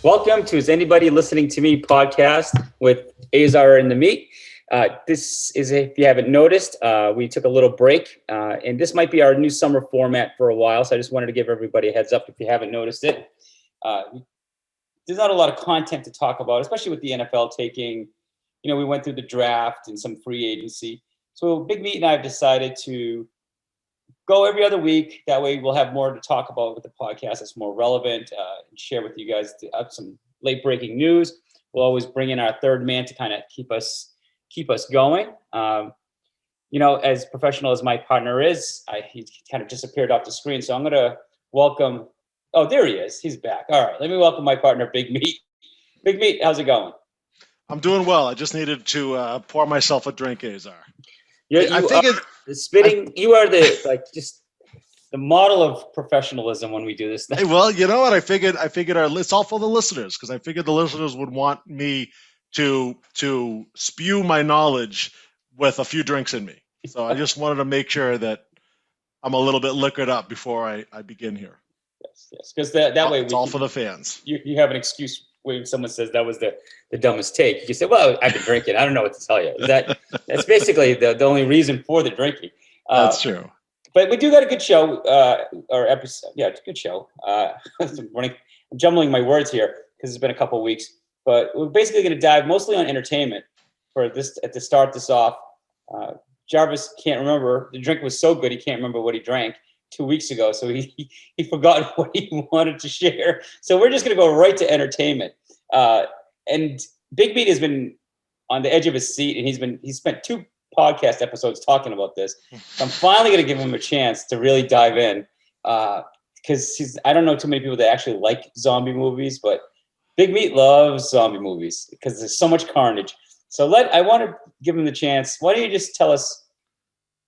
Welcome to Is Anybody Listening to Me podcast with Azar and the Meat. This is, if you haven't noticed, we took a little break, and this might be our new summer format for a while. So I just wanted to give everybody a heads up if you haven't noticed it. There's not a lot of content to talk about, especially with the NFL taking, we went through the draft and some free agency. So Big Meat and I have decided to go every other week. That way we'll have more to talk about with the podcast that's more relevant and share with you guys some late breaking news. We'll always bring in our third man to kind of keep us going. As professional as my partner is, he kind of disappeared off the screen. So I'm going to welcome. Oh, there he is. He's back. All right. Let me welcome my partner, Big Meat. Big Meat, how's it going? I'm doing well. I just needed to pour myself a drink, Azar. You are just the model of professionalism when we do this thing. Hey, well, you know what? I figured it's all for the listeners because I figured the listeners would want me to spew my knowledge with a few drinks in me. So I just wanted to make sure that I'm a little bit liquored up before I begin here. Yes, because that way it's all for the fans. You have an excuse when someone says that was the dumbest take. You say, "Well, I've been drinking. I don't know what to tell you." That's basically the only reason for the drinking. That's true. But we do got a good show or episode. Yeah, it's a good show. I'm jumbling my words here because it's been a couple of weeks. But we're basically going to dive mostly on entertainment for this to start this off. Jarvis can't remember. The drink was so good he can't remember what he drank 2 weeks ago, so he forgot what he wanted to share. So we're just going to go right to entertainment. And Big Meat has been on the edge of his seat, and he's spent 2 podcast episodes talking about this. So I'm finally going to give him a chance to really dive in because I don't know too many people that actually like zombie movies, but Big Meat loves zombie movies because there's so much carnage. So I want to give him the chance. Why don't you just tell us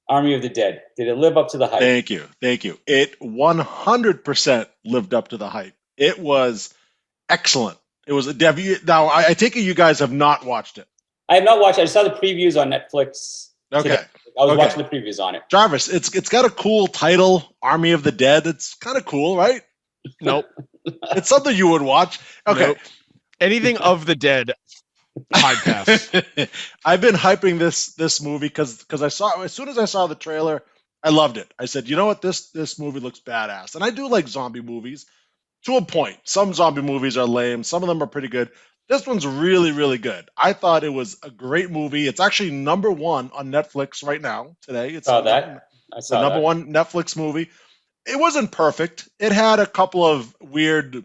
Army of the Dead? Did it live up to the hype? Thank you. It 100% lived up to the hype. It was excellent. It was now I take it you guys have not watched it. I have not watched it. I saw the previews on Netflix. Okay. Today. I was watching the previews on it. Jarvis, it's got a cool title, Army of the Dead. It's kind of cool, right? Nope. It's something you would watch. Okay. Nope. Anything of the dead, I'd pass. I've been hyping this movie because as soon as I saw the trailer, I loved it. I said, you know what, this movie looks badass. And I do like zombie movies to a point. Some zombie movies are lame. Some of them are pretty good. This one's really, really good. I thought it was a great movie. It's actually number 1 on Netflix right now, today. It's I the number 1 Netflix movie. It wasn't perfect. It had a couple of weird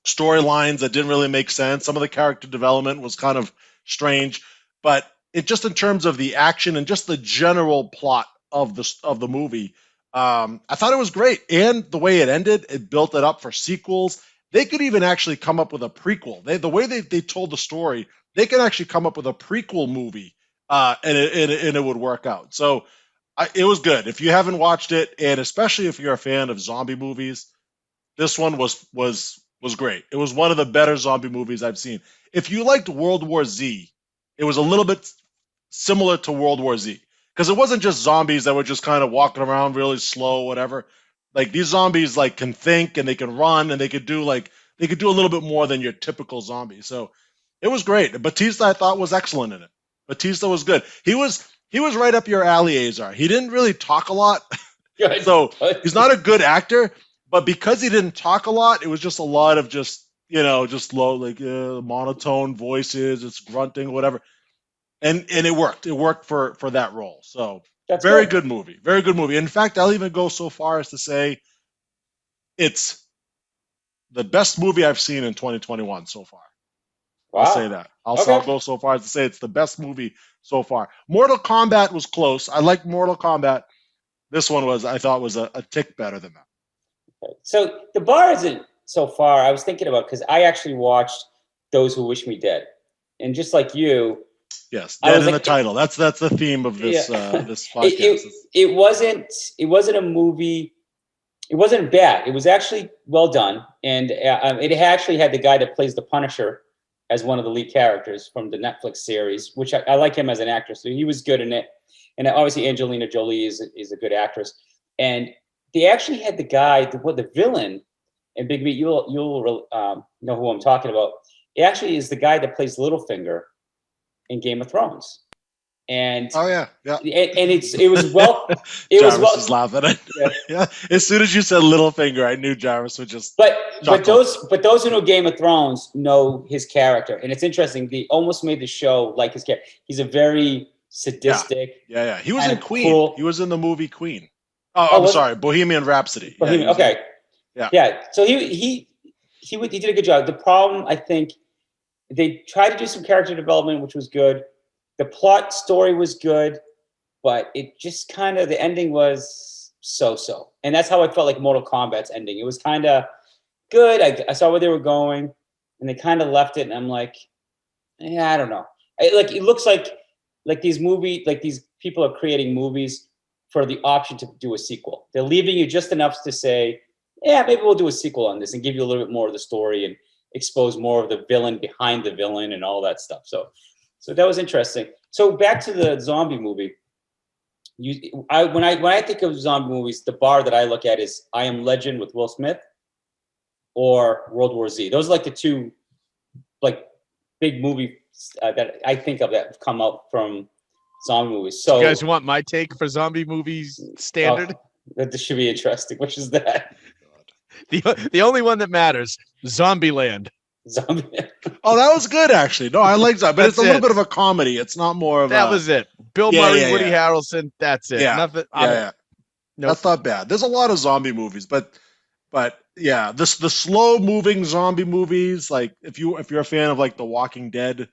storylines that didn't really make sense. Some of the character development was kind of strange. But it just in terms of the action and just the general plot of the movie, I thought it was great. And the way it ended, it built it up for sequels. They could even actually come up with a prequel. The way they told the story, they can actually come up with a prequel movie, and it would work out. So it was good. If you haven't watched it, and especially if you're a fan of zombie movies, this one was great. It was one of the better zombie movies I've seen. If you liked World War Z, it was a little bit similar to World War Z because it wasn't just zombies that were just kind of walking around really slow, whatever. Like these zombies can think and they can run and they could do a little bit more than your typical zombie. So it was great. Batista I thought was excellent in it. Batista was good. He was right up your alley, Azar. He didn't really talk a lot. So he's not a good actor, but because he didn't talk a lot, it was just a lot of just low monotone voices, it's grunting, whatever. And it worked. It worked for that role. So that's very good movie. Very good movie. In fact, I'll even go so far as to say it's the best movie I've seen in 2021 so far. Wow. I'll say that. I'll go so far as to say it's the best movie so far. Mortal Kombat was close. I like Mortal Kombat. This one I thought was a tick better than that. So the bar isn't so far. I was thinking about because I actually watched Those Who Wish Me Dead, and just like you. Yes, dead in the title. That's the theme of this this podcast. It wasn't a movie. It wasn't bad. It was actually well done, and it actually had the guy that plays the Punisher as one of the lead characters from the Netflix series, which I like him as an actor, so he was good in it. And obviously Angelina Jolie is a good actress. And they actually had the guy, the villain, and Big Meat, you'll know who I'm talking about. It actually is the guy that plays Littlefinger in Game of Thrones. And yeah. And it was Jarvis is laughing at yeah. yeah. As soon as you said Littlefinger, I knew Jarvis would just. But chuckle. those who know Game of Thrones know his character, and it's interesting. They almost made the show like his character. He's a very sadistic. Yeah. He was in Queen. Cruel. He was in the movie Queen. Oh, I'm sorry, Bohemian Rhapsody. Bohemian. Okay. Yeah. So he did a good job. The problem, I think, they tried to do some character development, which was good. The plot story was good, but it just kind of, the ending was so. And that's how I felt like Mortal Kombat's ending. It was kind of good. I saw where they were going, and they kind of left it, and I'm like, I don't know. It looks like these people are creating movies for the option to do a sequel. They're leaving you just enough to say, yeah, maybe we'll do a sequel on this and give you a little bit more of the story and expose more of the villain behind the villain and all that stuff. So that was interesting. So back to the zombie movie. When I think of zombie movies, the bar that I look at is I Am Legend with Will Smith or World War Z. Those are like the two big movies that I think of that have come out from zombie movies. So you guys want my take for zombie movies standard? This should be interesting. Which is that? The only one that matters, Zombieland. Zombie. Oh, that was good actually. No, I like that, but it's a little bit of a comedy. It's not more of that was it. Bill Murray, Woody Harrelson. That's it. Yeah, nothing. Nope. That's not bad. There's a lot of zombie movies, but yeah, the slow moving zombie movies. Like if you're a fan of like The Walking Dead,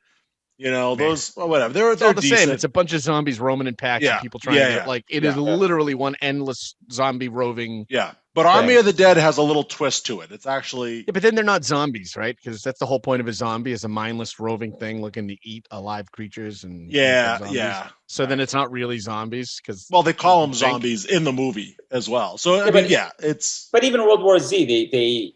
those whatever. They're all the decent. same. It's a bunch of zombies roaming in packs and people trying to get like it is literally one endless zombie roving. Yeah. But Army of the Dead has a little twist to it. It's actually but then they're not zombies, right? Because that's the whole point of a zombie is a mindless roving thing looking to eat alive creatures and So then it's not really zombies because they call them zombies in the movie as well. So it's. But even World War Z,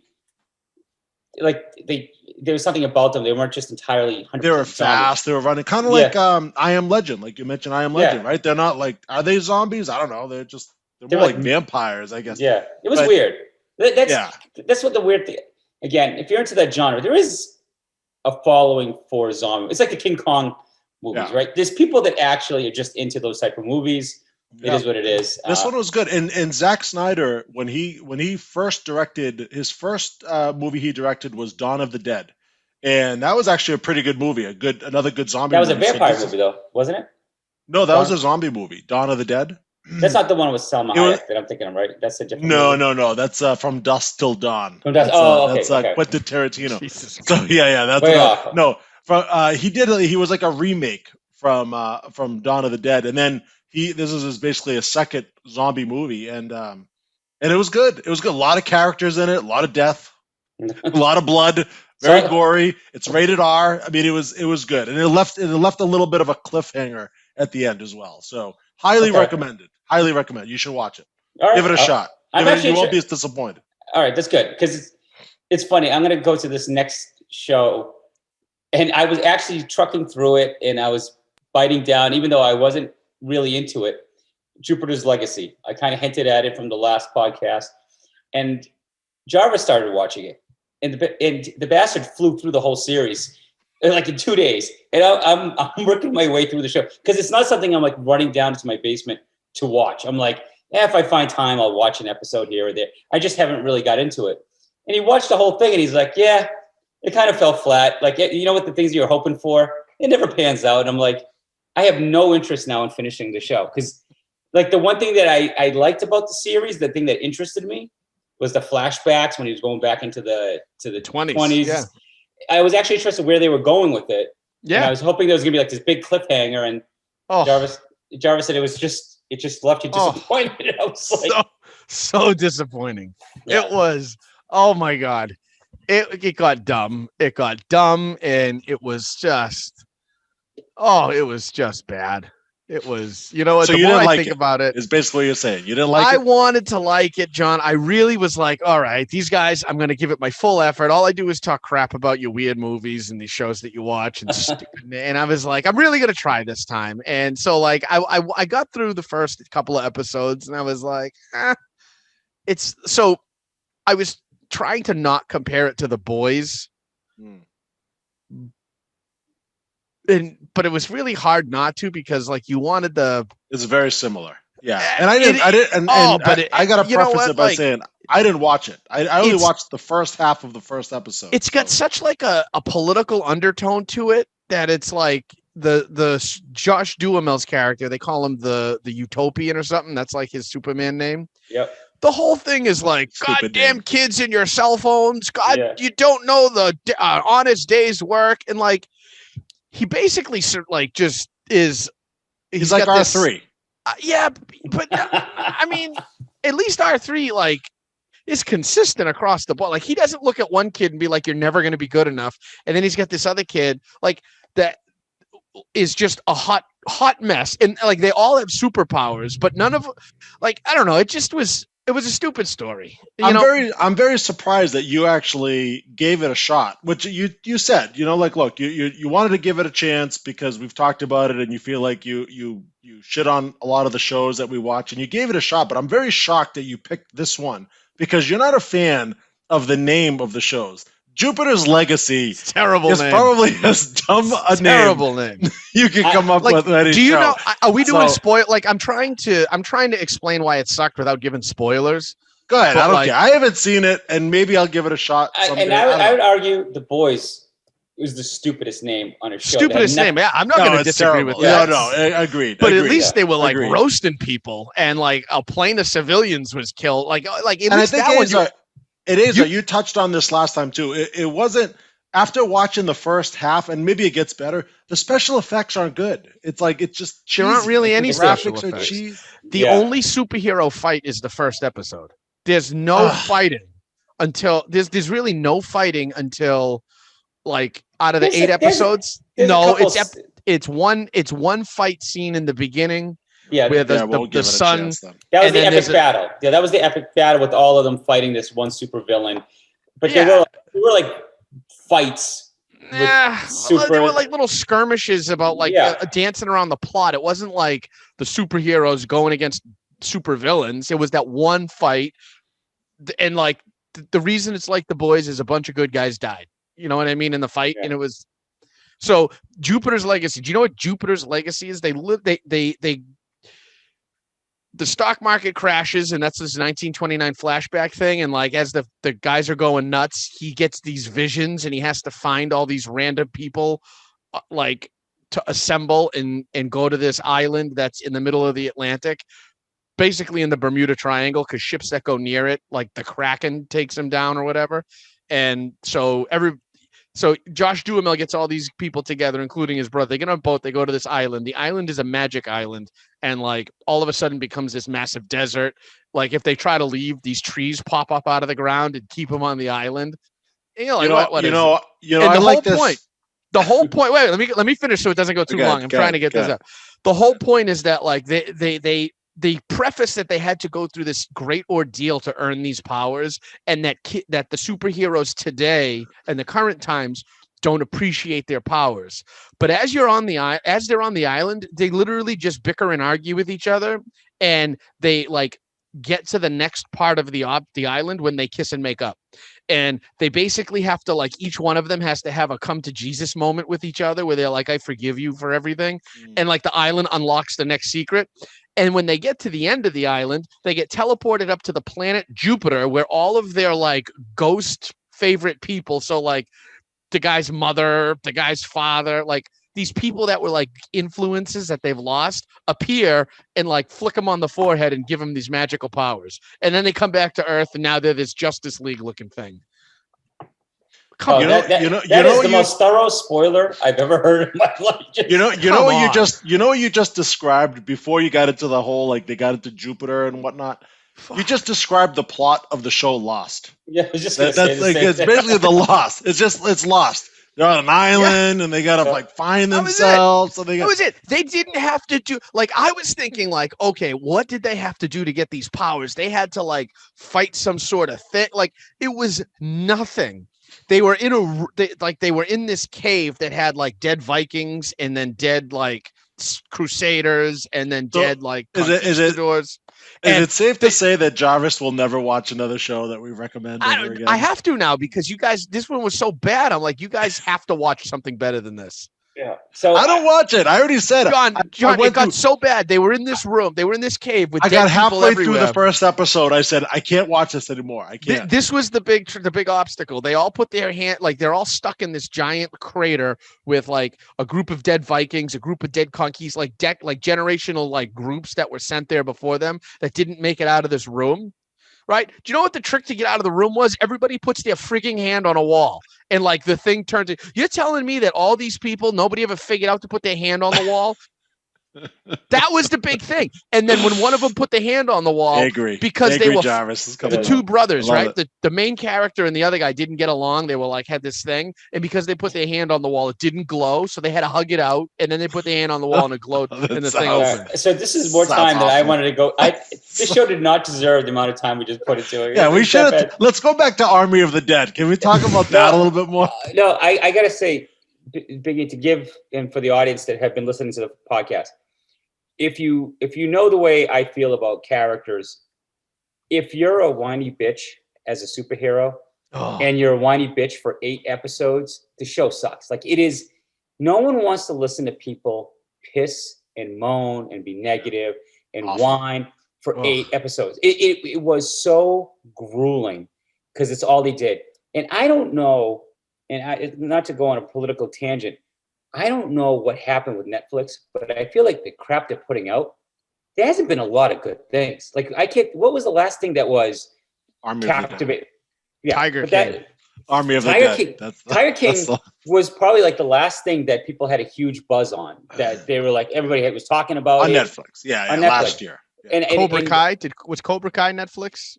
there was something about them. They weren't just entirely. They were fast. They were running, kind of like I Am Legend, like you mentioned. I Am Legend, right? They're not like. Are they zombies? I don't know. They're more like vampires, I guess. Yeah, it was weird. That's what the weird thing. Again, if you're into that genre, there is a following for zombie. It's like the King Kong movies, right? There's people that actually are just into those type of movies. It is what it is. This one was good, and Zack Snyder, when he first directed his first movie he directed was Dawn of the Dead, and that was actually a pretty good movie. Another good zombie. That was a vampire movie, though, wasn't it? No, that was a zombie movie. Dawn of the Dead. That's not the one with Salma Hayek that I'm thinking of, right? That's a different movie. No. That's From Dusk Till Dawn. From Dusk. That's Quentin Tarantino. Jesus. So that's he was like a remake from Dawn of the Dead, and then this is basically a second zombie movie, and it was good. It was good. A lot of characters in it, a lot of death, a lot of blood, very gory. It's rated R. I mean, it was good, and it left a little bit of a cliffhanger at the end as well. So highly recommended. Highly recommend. You should watch it. Right. Give it a shot. You won't be as disappointed. All right, that's good because it's funny. I'm going to go to this next show, and I was actually trucking through it, and I was biting down, even though I wasn't really into it. Jupiter's Legacy. I kind of hinted at it from the last podcast, and Jarvis started watching it, and the bastard flew through the whole series like in 2 days, and I'm working my way through the show because it's not something I'm like running down to my basement to watch. I'm like, if I find time, I'll watch an episode here or there. I just haven't really got into it. And he watched the whole thing, and he's like, yeah, it kind of fell flat. Like, you know what the things you're hoping for, it never pans out. And I'm like, I have no interest now in finishing the show because, like, the one thing that I liked about the series, the thing that interested me, was the flashbacks when he was going back into the 20s. Yeah. I was actually interested where they were going with it. Yeah, and I was hoping there was gonna be like this big cliffhanger, and Jarvis said it just left you disappointed. I was like, so disappointing. Yeah. It was. Oh my god, it got dumb. It got dumb, and it was just. Oh, it was just bad. It was, so the more I think about it, is basically what you're saying. You didn't like it? I wanted to like it, John. I really was like, all right, these guys, I'm going to give it my full effort. All I do is talk crap about your weird movies and these shows that you watch and stupid. And I was like, I'm really going to try this time. And so like, I got through the first couple of episodes and I was like, I was trying to not compare it to The Boys. But it was really hard not to, because like you wanted it's very similar. Yeah. And I got to preface it by saying I didn't watch it. I only watched the first half of the first episode. It's got such like a political undertone to it that it's like the Josh Duhamel's character, they call him the Utopian or something. That's like his Superman name. Yep. The whole thing is like, Stupid goddamn name. kids in your cell phones. God, you don't know the honest day's work. And like, he basically like just is. He's like R3. Yeah, but I mean, at least R3 like is consistent across the board. Like, he doesn't look at one kid and be like, "You're never going to be good enough," and then he's got this other kid like that is just a hot mess, and like they all have superpowers, but none of like I don't know. It was a stupid story. I'm very surprised that you actually gave it a shot, which you said, like, look, you wanted to give it a chance because we've talked about it and you feel like you shit on a lot of the shows that we watch, and you gave it a shot. But I'm very shocked that you picked this one because you're not a fan of the name of the shows. Jupiter's Legacy is probably as dumb a terrible name you can come up with. Do you know? Are we doing spoil? Like, I'm trying to explain why it sucked without giving spoilers. Go ahead. I don't care. I haven't seen it, and maybe I'll give it a shot someday. And I would argue The Boys was the stupidest name on a show. Stupidest name. Yeah, I'm not going to disagree with that. No, agreed. But at least they were like roasting people, and like a plane of civilians was killed. Like at least that one. It is. You touched on this last time too. It wasn't, after watching the first half, and maybe it gets better. The special effects aren't good. It's like it's just cheesy. There aren't really any special graphics effects. Are cheesy. The only superhero fight is the first episode. There's no fighting until there's really no fighting until like out of the 8 episodes. It's one fight scene in the beginning. Yeah, where the sun. That was the epic battle. Yeah, that was the epic battle with all of them fighting this one super villain. But they were like fights. They were like little skirmishes about like dancing around the plot. It wasn't like the superheroes going against super villains. It was that one fight, and like the reason it's like The Boys is a bunch of good guys died. You know what I mean in the fight, and it was. So Jupiter's Legacy. Do you know what Jupiter's Legacy is? The stock market crashes, and that's this 1929 flashback thing. And like, as the guys are going nuts, he gets these visions, and he has to find all these random people, like to assemble and go to this island that's in the middle of the Atlantic, basically in the Bermuda Triangle, because ships that go near it, like the Kraken, takes them down or whatever. And so Josh Duhamel gets all these people together, including his brother. They get on a boat. They go to this island. The island is a magic island, and like all of a sudden becomes this massive desert. Like if they try to leave, these trees pop up out of the ground and keep them on the island. And you're like, what is it? And the whole point. The whole point. Wait, let me finish so it doesn't go too long. I'm trying to get this out. The whole point is that like they preface that they had to go through this great ordeal to earn these powers, and that the superheroes today and the current times don't appreciate their powers. But as they're on the island, they literally just bicker and argue with each other, and they like get to the next part of the island when they kiss and make up. And they basically have to, like, each one of them has to have a come to Jesus moment with each other where they're like, I forgive you for everything. And like the island unlocks the next secret. And when they get to the end of the island, they get teleported up to the planet Jupiter, where all of their like ghost favorite people. So like the guy's mother, the guy's father, like these people that were like influences that they've lost appear and like flick them on the forehead and give them these magical powers. And then they come back to Earth, and now they're this Justice League looking thing. That is the most thorough spoiler I've ever heard in my life. You know what you just described before you got into the whole, like, they got into Jupiter and whatnot. You just described the plot of the show Lost. Yeah, I was just it's basically the Lost. It's Lost. They're on an island and they gotta like find themselves. So that was it. They didn't have to do, like, I was thinking like, okay, what did they have to do to get these powers? They had to like fight some sort of thing. Like, it was nothing. They were they were in this cave that had like dead Vikings and then dead like Crusaders and then dead like conquistadors. Is And it safe to say that Jarvis will never watch another show that we recommend ever again? I have to now because you guys, this one was so bad. I'm like, you guys have to watch something better than this. Yeah. So I don't watch it. I already said it. John, it got so bad. They were in this room. They were in this cave with I dead got people halfway everywhere. through the first episode. I said, I can't watch this anymore. I can't. This was the big obstacle. They all put their hand, like they're all stuck in this giant crater with like a group of dead Vikings, a group of dead Conkeys, like generational like groups that were sent there before them that didn't make it out of this room. Right? Do you know what the trick to get out of the room was? Everybody puts their freaking hand on a wall and like the thing turns. You're telling me that all these people, nobody ever figured out to put their hand on the wall? That was the big thing. And then when one of them put the hand on the wall, I agree. because they were Jarvis the two brothers, right? The main character and the other guy didn't get along. They were like had this thing, and because they put their hand on the wall, it didn't glow, so they had to hug it out, and then they put their hand on the wall and it glowed, and the thing opened. So this is more time than I wanted to go. This show did not deserve the amount of time we just put into it. Yeah, we should. Let's go back to Army of the Dead. Can we talk about that a little bit more? No, I gotta say, Biggie, to give and for the audience that have been listening to the podcast. If you know the way I feel about characters, if you're a whiny bitch as a superhero and you're a whiny bitch for 8 episodes, the show sucks. Like it is, no one wants to listen to people piss and moan and be negative and whine for 8 episodes. It was so grueling because it's all they did. And I don't know, and not to go on a political tangent, I don't know what happened with Netflix, but I feel like the crap they're putting out, there hasn't been a lot of good things. Like what was the last thing that was captivating? Yeah, Tiger King. Army of the Dead. Tiger King was probably like the last thing that people had a huge buzz on. That they were like everybody was talking about on it. Netflix. Yeah, last year. Yeah. And Cobra Kai was Cobra Kai Netflix?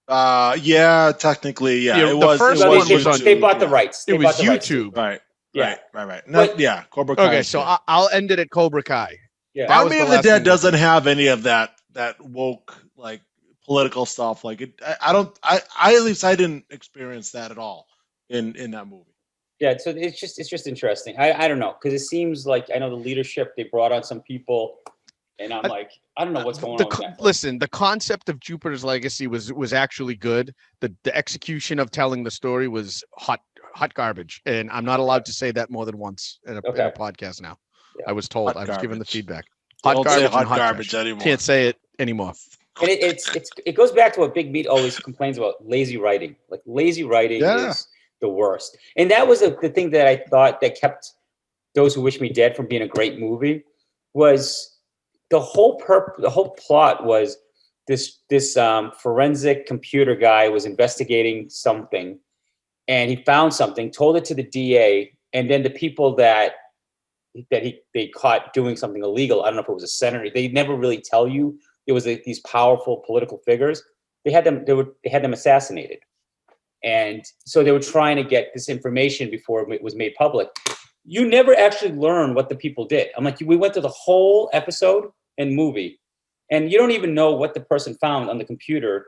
Yeah, technically, yeah. It was. The first one was on. They bought the rights. It was YouTube, right? Yeah. Right. Cobra Kai. Okay, so I'll end it at Cobra Kai. Yeah. Army of the Dead doesn't have any of that woke like political stuff. Like it, I at least I didn't experience that at all in that movie. Yeah, so it's just interesting. I don't know because it seems like I know the leadership they brought on some people, and I'm like I don't know what's going on. Listen, the concept of Jupiter's Legacy was actually good. The execution of telling the story was hot garbage, and I'm not allowed to say that more than once in a podcast now. Yeah. I was told. I was given the feedback. Hot garbage anymore. Can't say it anymore. And it goes back to what Big Meat always complains about: lazy writing. Like lazy writing is the worst. And that was the thing that I thought that kept Those Who Wish Me Dead from being a great movie. Was the whole plot was this forensic computer guy was investigating something. And he found something, told it to the DA, and then the people that they caught doing something illegal. I don't know if it was a senator. They never really tell you. It was these powerful political figures. They had them assassinated, and so they were trying to get this information before it was made public. You never actually learn what the people did. I'm like, we went through the whole episode and movie, and you don't even know what the person found on the computer,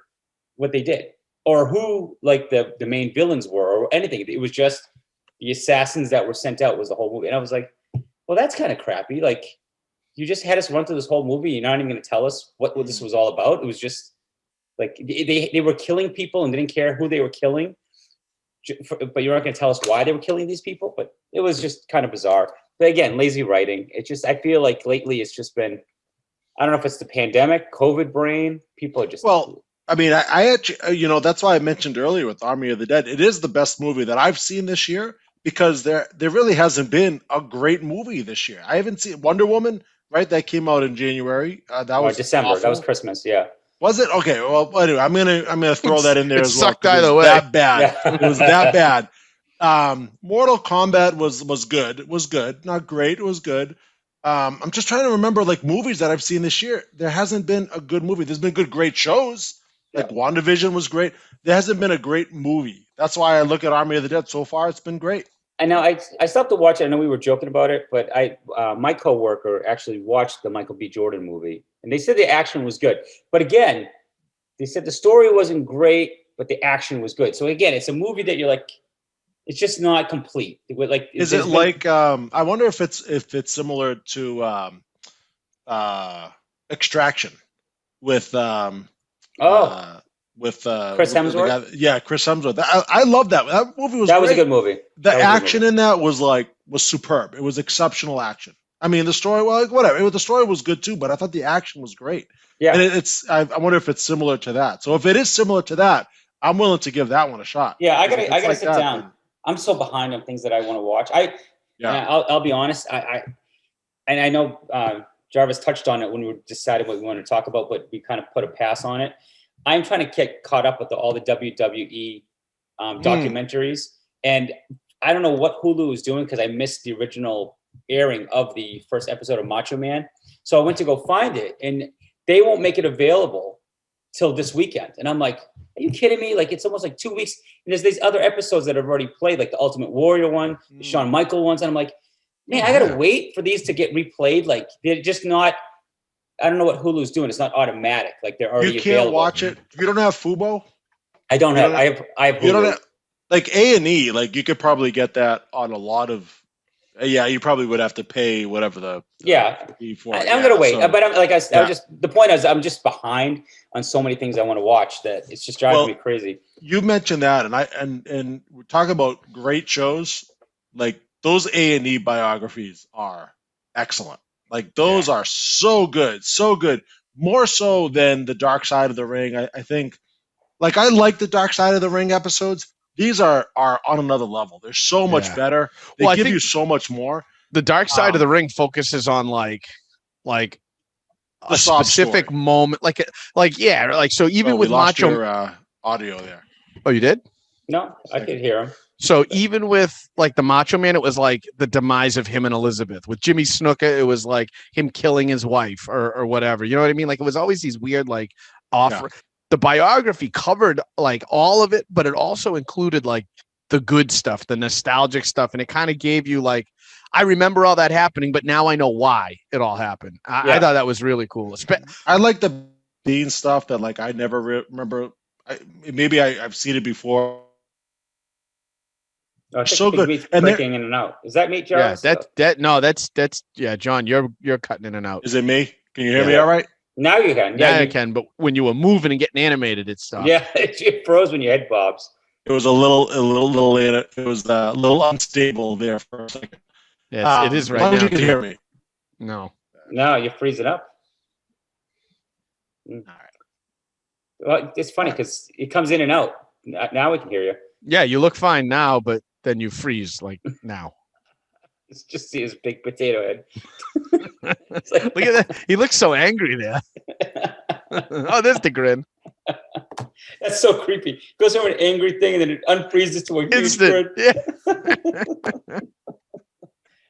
what they did. Or who like the main villains were or anything. It was just the assassins that were sent out was the whole movie. And I was like, well, that's kind of crappy. Like you just had us run through this whole movie. You're not even going to tell us what this was all about. It was just like they were killing people and didn't care who they were killing. But you're not going to tell us why they were killing these people. But it was just kind of bizarre. But again, lazy writing. I feel like lately it's just been, I don't know if it's the pandemic, COVID brain. People are just... Well, I mean, I actually, that's why I mentioned earlier with Army of the Dead. It is the best movie that I've seen this year because there really hasn't been a great movie this year. I haven't seen Wonder Woman, right? That came out in January. That was December. Awful. That was Christmas. Yeah. Was it? Okay. Well, anyway, I'm gonna throw that in there as well. Sucked either way. That bad. Yeah. It was that bad. Mortal Kombat was good. It was good. Not great. It was good. I'm just trying to remember like movies that I've seen this year. There hasn't been a good movie. There's been great shows. Like WandaVision was great. There hasn't been a great movie. That's why I look at Army of the Dead. So far, it's been great. I know I stopped to watch it. I know we were joking about it, but my coworker actually watched the Michael B. Jordan movie, and they said the action was good. But again, they said the story wasn't great, but the action was good. So again, it's a movie that you're like, it's just not complete. Like, is it like? I wonder if it's similar to Extraction. with Chris Hemsworth. Chris Hemsworth. I love that. That movie was That was a great. good movie. The action in that was superb. It was exceptional action. I mean, the story, well, whatever. The story was good too, but I thought the action was great. Yeah. And I wonder if it's similar to that. So if it is similar to that, I'm willing to give that one a shot. Yeah, I gotta sit down. I'm so behind on things that I want to watch. I'll be honest. I know Jarvis touched on it when we decided what we wanted to talk about, but we kind of put a pass on it. I'm trying to get caught up with all the WWE documentaries, and I don't know what Hulu is doing because I missed the original airing of the first episode of Macho Man. So I went to go find it, and they won't make it available till this weekend. And I'm like, are you kidding me? Like, it's almost like 2 weeks. And there's these other episodes that have already played, like the Ultimate Warrior one, the Shawn Michael ones. And I'm like, man, I got to wait for these to get replayed. Like, they're just not, I don't know what Hulu's doing. It's not automatic. Like, they're already available. You can't watch it. You don't have Fubo? I don't have. I have Hulu. You don't have, like, A&E, like, you could probably get that on a lot of, you probably would have to pay whatever the fee for it. I'm gonna wait, but the point is I'm just behind on so many things I want to watch that it's just driving me crazy. You mentioned that, and we're talking about great shows. Like, those A&E biographies are excellent. Like, those are so good, more so than the Dark Side of the Ring. I think, like, I like the Dark Side of the Ring episodes. These are on another level. They're so much better. They give you so much more. The Dark Side of the Ring focuses on like a specific moment, so even with Macho your, audio there. Oh, you did? No, I could hear him. So even with like the Macho Man, it was like the demise of him and Elizabeth. With Jimmy Snuka, it was like him killing his wife or whatever. You know what I mean? Like, it was always these weird The biography covered like all of it, but it also included like the good stuff, the nostalgic stuff. And it kind of gave you like, I remember all that happening, but now I know why it all happened. I thought that was really cool. I like the Dean stuff that like I never remember. Maybe I've seen it before. So good. And breaking in and out. Is that me, Jarvis? Yeah, that's John, you're cutting in and out. Is it me? Can you hear me all right? Now you can. Yeah, you can. But when you were moving and getting animated, it stopped. Yeah, it froze when your head bobs. It was a little. It was a little unstable there for a second. Yes, it is right now. You can hear me. No, you're freezing up. All right. Well, it's funny because it comes in and out. Now we can hear you. Yeah, you look fine now, but then you freeze like now. It's just see his big potato head. Look at that. He looks so angry there. Oh, there's the grin. That's so creepy. Goes from an angry thing and then it unfreezes to a huge grin. Yeah.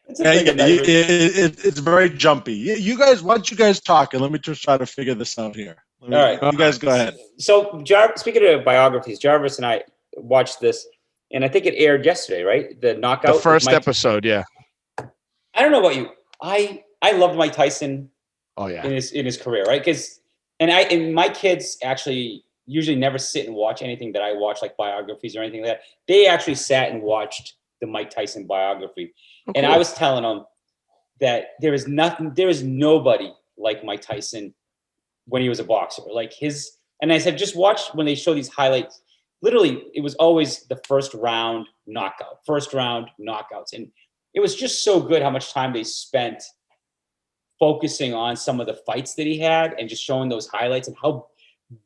It's very jumpy. You guys, why don't you guys talk and let me just try to figure this out here. All right. You guys go ahead. So, speaking of biographies, Jarvis and I watched this, and I think it aired yesterday, right? The knockout. The first episode, yeah. I don't know about you. I loved Mike Tyson. Oh yeah. In his career, right? Because and my kids actually usually never sit and watch anything that I watch, like biographies or anything like that. They actually sat and watched the Mike Tyson biography, and I was telling them that there is nobody like Mike Tyson when he was a boxer. And I said, just watch when they show these highlights. Literally, it was always the first round knockouts, and it was just so good how much time they spent focusing on some of the fights that he had and just showing those highlights and how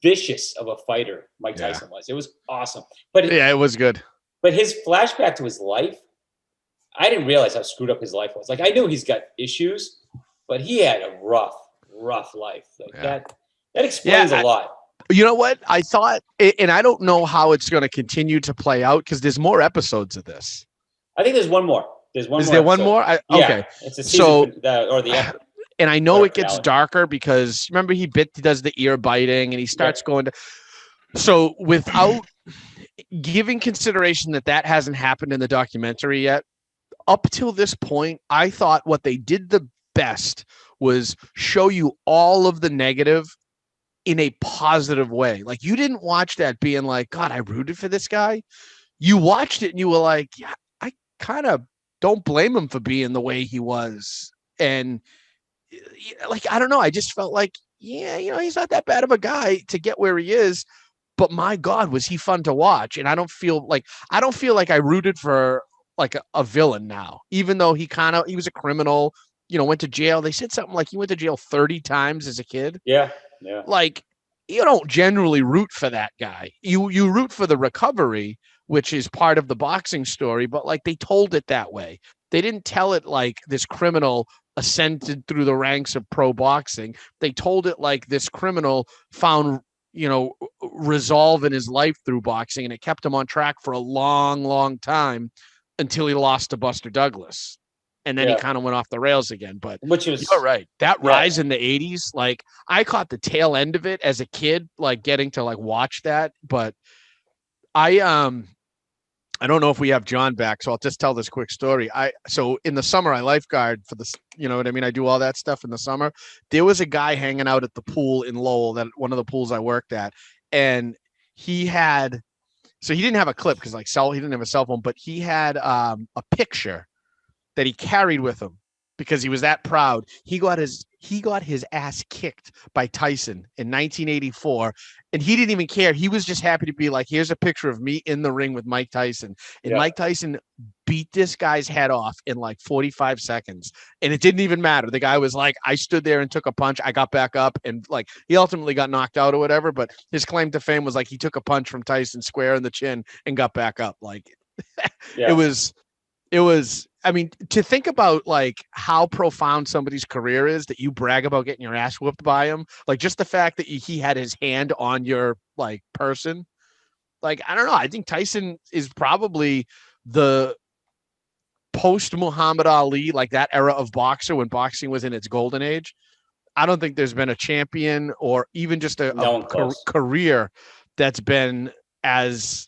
vicious of a fighter Mike Tyson was. It was awesome. But it was good. But his flashback to his life, I didn't realize how screwed up his life was. Like, I knew he's got issues, but he had a rough life. That explains a lot. You know what? I thought, and I don't know how it's going to continue to play out because there's more episodes of this. I think there's one more. Is there one more? Okay. It's a season and I know it gets darker because remember he does the ear biting and he starts going to. So without giving consideration that hasn't happened in the documentary yet, up till this point, I thought what they did the best was show you all of the negative in a positive way. Like, you didn't watch that being like, God, I rooted for this guy. You watched it and you were like, yeah, I kind of don't blame him for being the way he was. And like, I don't know. I just felt like yeah, he's not that bad of a guy to get where he is. But my God, was he fun to watch? And I don't feel like I rooted for like a villain now, even though he was a criminal, went to jail. They said something like he went to jail 30 times as a kid. Yeah. Yeah. Like, you don't generally root for that guy. You root for the recovery, which is part of the boxing story, but like they told it that way. They didn't tell it like this criminal ascended through the ranks of pro boxing. They told it like this criminal found, resolve in his life through boxing, and it kept him on track for a long, long time until he lost to Buster Douglas. And then he kind of went off the rails again. But you're right. That rise in the 80s, like I caught the tail end of it as a kid, like getting to like watch that. But I don't know if we have John back, so I'll just tell this quick story. So in the summer, I lifeguard for this, you know what I mean? I do all that stuff in the summer. There was a guy hanging out at the pool in Lowell, that one of the pools I worked at, and he didn't have a clip because he didn't have a cell phone, but he had a picture that he carried with him because he was that proud. He got his ass kicked by Tyson in 1984, and he didn't even care. He was just happy to be like, here's a picture of me in the ring with Mike Tyson. And Mike Tyson beat this guy's head off in like 45 seconds. And it didn't even matter. The guy was like, I stood there and took a punch. I got back up, and like he ultimately got knocked out or whatever. But his claim to fame was like he took a punch from Tyson square in the chin and got back up. Like it was, I mean, to think about like how profound somebody's career is that you brag about getting your ass whooped by him. Like just the fact that he had his hand on your like person. Like, I don't know. I think Tyson is probably the post Muhammad Ali, like that era of boxer when boxing was in its golden age. I don't think there's been a champion or even just a career that's been as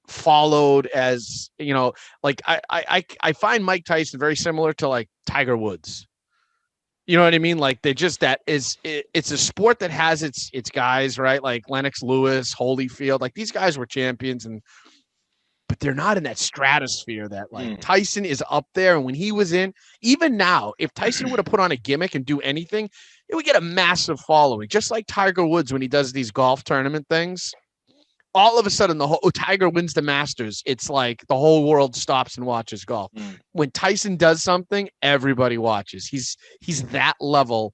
followed as, like I find Mike Tyson very similar to like Tiger Woods. You know what I mean? Like it's a sport that has its guys, right? Like Lennox Lewis, Holyfield, like these guys were champions, but they're not in that stratosphere that like Tyson is up there. And when he was in, even now, if Tyson would have put on a gimmick and do anything, it would get a massive following, just like Tiger Woods when he does these golf tournament things. All of a sudden, Tiger wins the Masters. It's like the whole world stops and watches golf. When Tyson does something, everybody watches. He's that level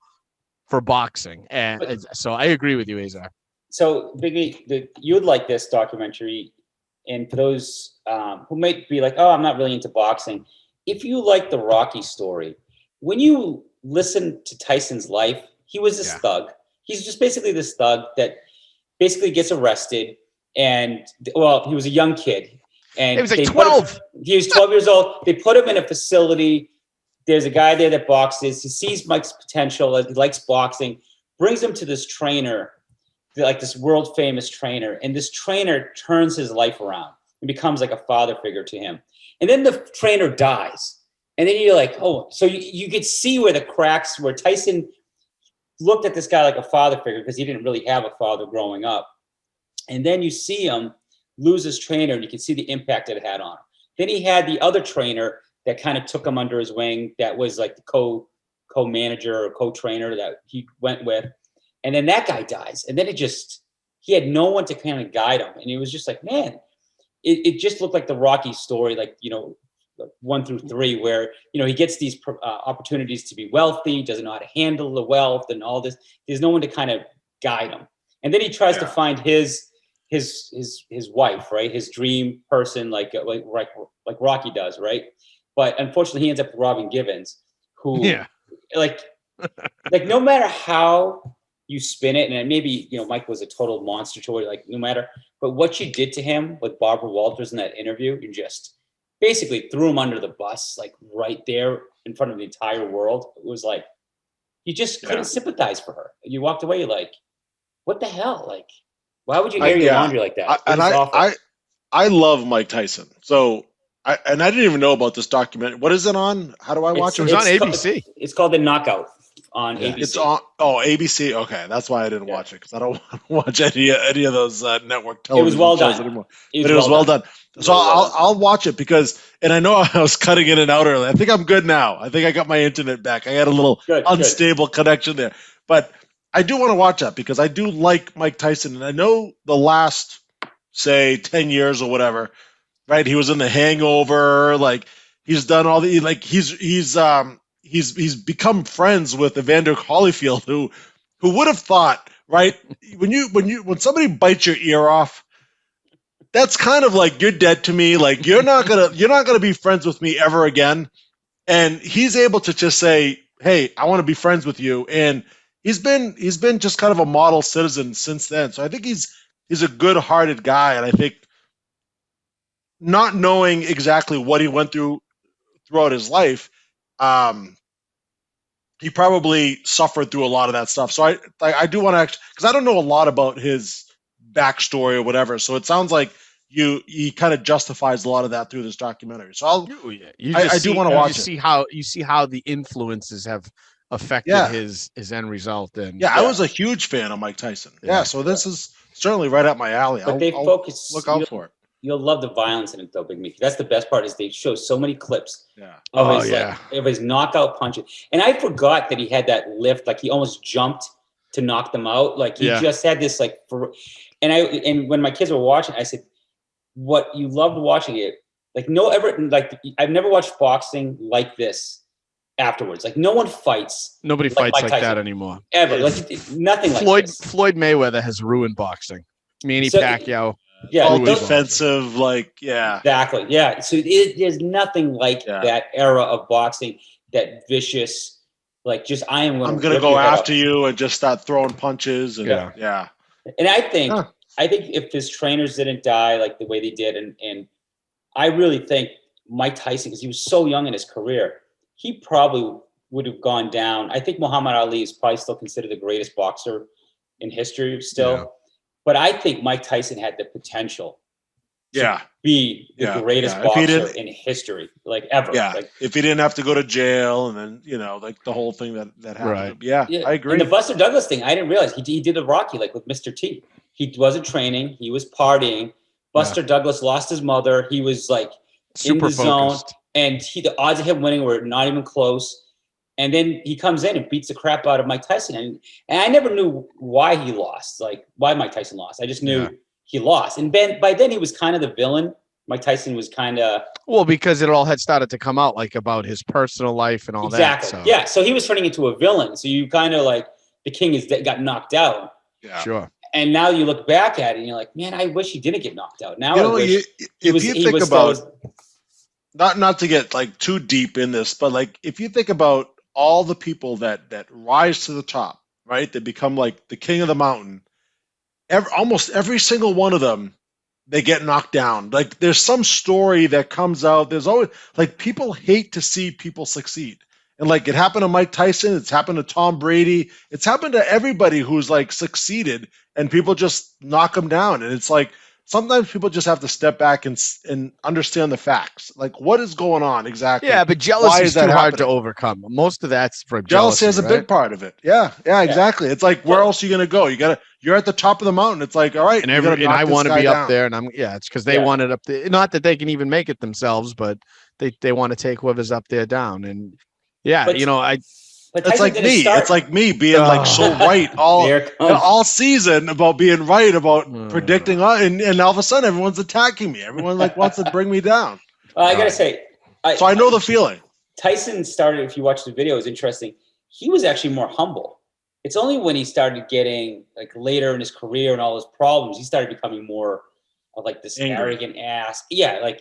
for boxing, and so I agree with you, Azar. So, Biggie, you would like this documentary, and for those who might be like, "Oh, I'm not really into boxing," if you like the Rocky story, when you listen to Tyson's life, he was this thug. He's just basically this thug that basically gets arrested. And he was a young kid, and he was like 12. He was 12 years old. They put him in a facility. There's a guy there that boxes. He sees Mike's potential. He likes boxing. Brings him to this trainer, like this world famous trainer, and this trainer turns his life around and becomes like a father figure to him. And then the trainer dies, and then you're like, oh, so you could see where the cracks where Tyson looked at this guy like a father figure because he didn't really have a father growing up. And then you see him lose his trainer, and you can see the impact that it had on him. Then he had the other trainer that kind of took him under his wing. That was like the co-manager or co-trainer that he went with. And then that guy dies. And then he had no one to kind of guide him. And he was just like, man, it just looked like the Rocky story, like, 1 through 3, where, he gets these opportunities to be wealthy, doesn't know how to handle the wealth and all this. There's no one to kind of guide him. And then he tries to find his wife, right? His dream person, like Rocky does, right? But unfortunately, he ends up with Robin Givens, who, like no matter how you spin it, and maybe Mike was a total monster toy, like no matter, but what you did to him with Barbara Walters in that interview, you just basically threw him under the bus, like right there in front of the entire world. It was like you just couldn't sympathize for her. You walked away, you're like, what the hell? Like, why would you air your laundry like that? I love Mike Tyson. So, I didn't even know about this documentary. What is it on? How do I watch it? It was on ABC. It's called The Knockout on ABC. It's on ABC. Okay, that's why I didn't watch it, because I don't watch any of those network television shows anymore. It was well done. So I'll watch it and I know I was cutting in and out earlier. I think I'm good now. I think I got my internet back. I had a little unstable connection there, but I do want to watch that because I do like Mike Tyson, and I know the last, say, 10 years or whatever, right? He was in The Hangover, like he's done all the like he's become friends with Evander Holyfield, who would have thought, right? When somebody bites your ear off, that's kind of like you're dead to me. Like you're not gonna be friends with me ever again. And he's able to just say, "Hey, I want to be friends with you." And he's been just kind of a model citizen since then. So I think he's a good-hearted guy, and I think not knowing exactly what he went through throughout his life, he probably suffered through a lot of that stuff. So I do want to actually, because I don't know a lot about his backstory or whatever. So it sounds like he kind of justifies a lot of that through this documentary. So I do want to watch it. You see how the influences have affected his end result. And I was a huge fan of Mike Tyson. Yeah, so this is certainly right up my alley. But I'll look out for it. You'll love the violence in it, though, Big Meat. That's the best part is they show so many clips of his knockout punches. And I forgot that he had that lift, like he almost jumped to knock them out. Like he just had this and when my kids were watching, I said, what you loved watching it, I've never watched boxing like this afterwards. Like no one fights. Nobody fights like that anymore. Ever. Like nothing like this. Floyd Mayweather has ruined boxing. Manny Pacquiao. Yeah, all defensive, exactly. Yeah, so there's nothing like that era of boxing, that vicious, like just I'm going to go after you and just start throwing punches. And, And I think if his trainers didn't die like the way they did, and I really think Mike Tyson, because he was so young in his career, he probably would have gone down. I think Muhammad Ali is probably still considered the greatest boxer in history still. Yeah. But I think Mike Tyson had the potential to be the greatest boxer in history, like ever. Yeah, like, if he didn't have to go to jail and then, like the whole thing that happened. Right. Yeah, I agree. And the Buster Douglas thing, I didn't realize. He did the Rocky, like with Mr. T. He wasn't training. He was partying. Buster Douglas lost his mother. He was like super in the focused. zone. And the odds of him winning were not even close. And then he comes in and beats the crap out of Mike Tyson. And I never knew why he lost, like why Mike Tyson lost. I just knew he lost. And by then he was kind of the villain. Mike Tyson was kind of... Well, because it all had started to come out like about his personal life and all that. Exactly. Yeah. So he was turning into a villain. So you kind of like the king got knocked out. Yeah. Sure. And now you look back at it and you're like, man, I wish he didn't get knocked out. Now if you think about, not to get like too deep in this, but like if you think about all the people that rise to the top, right? They become like the king of the mountain. Almost every single one of them, they get knocked down. Like there's some story that comes out. There's always like people hate to see people succeed. And like it happened to Mike Tyson, it's happened to Tom Brady, it's happened to everybody who's like succeeded, and people just knock them down. And it's like sometimes people just have to step back and understand the facts. Like what is going on exactly? Yeah, but jealousy is too hard to overcome. Most of that's from jealousy is a big part of it. Yeah, exactly. It's like where else are you gonna go? You're at the top of the mountain. It's like, all right, and I want to be up there, and it's because they want it up there. Not that they can even make it themselves, but they want to take whoever's up there down. And it's like me. It's like me being like so right all season about being right about predicting, and all of a sudden everyone's attacking me. Everyone like wants to bring me down. I gotta say, so I know the feeling. Tyson started. If you watch the video, it's interesting. He was actually more humble. It's only when he started getting like later in his career and all his problems, he started becoming more of like this arrogant ass. Yeah,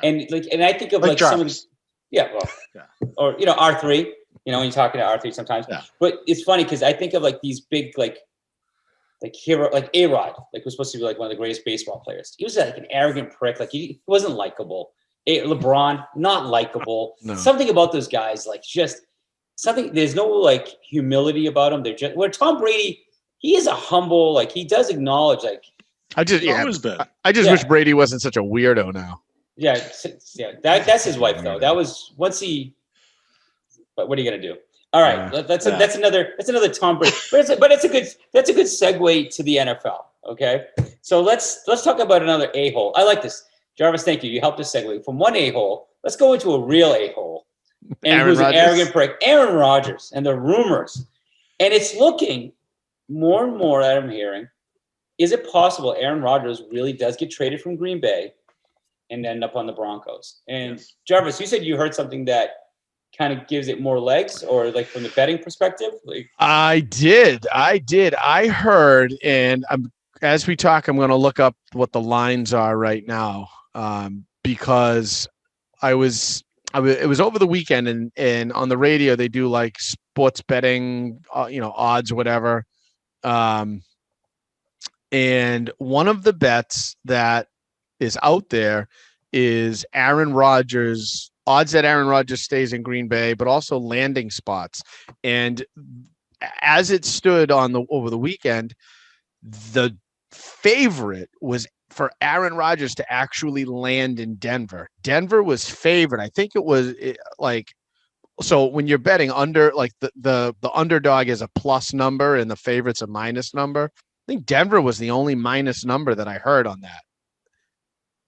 and I think of like Jarvis. Some of or R3. When you're talking to R3 sometimes. Yeah. But it's funny because I think of like these big like hero, like A-Rod, like was supposed to be like one of the greatest baseball players. He was like an arrogant prick. Like he wasn't likable. LeBron, not likable. No. Something about those guys, like just something. There's no like humility about them. They're just where Tom Brady, he is a humble. Like he does acknowledge. Like I just wish Brady wasn't such a weirdo now. Yeah. That's his wife though. That was once he. But what are you gonna do? All right, that's another Tom Brady. But that's a good segue to the NFL. Okay, so let's talk about another a-hole. I like this, Jarvis. Thank you. You helped us segue from one a-hole. Let's go into a real a-hole, and who's an arrogant prick, Aaron Rodgers, and the rumors. And it's looking more and more that I'm hearing, is it possible Aaron Rodgers really does get traded from Green Bay and end up on the Broncos? And Yes. Jarvis, you said you heard something that kind of gives it more legs, or like from the betting perspective? Like, I did. I heard, and as we talk, I'm going to look up what the lines are right now, because it was over the weekend, and on the radio they do like sports betting, odds, whatever. And one of the bets that is out there is Aaron Rodgers, odds that Aaron Rodgers stays in Green Bay, but also landing spots. And as it stood over the weekend, the favorite was for Aaron Rodgers to actually land in Denver. Denver was favored. I think it was so when you're betting under, like the underdog is a plus number and the favorite's a minus number. I think Denver was the only minus number that I heard on that.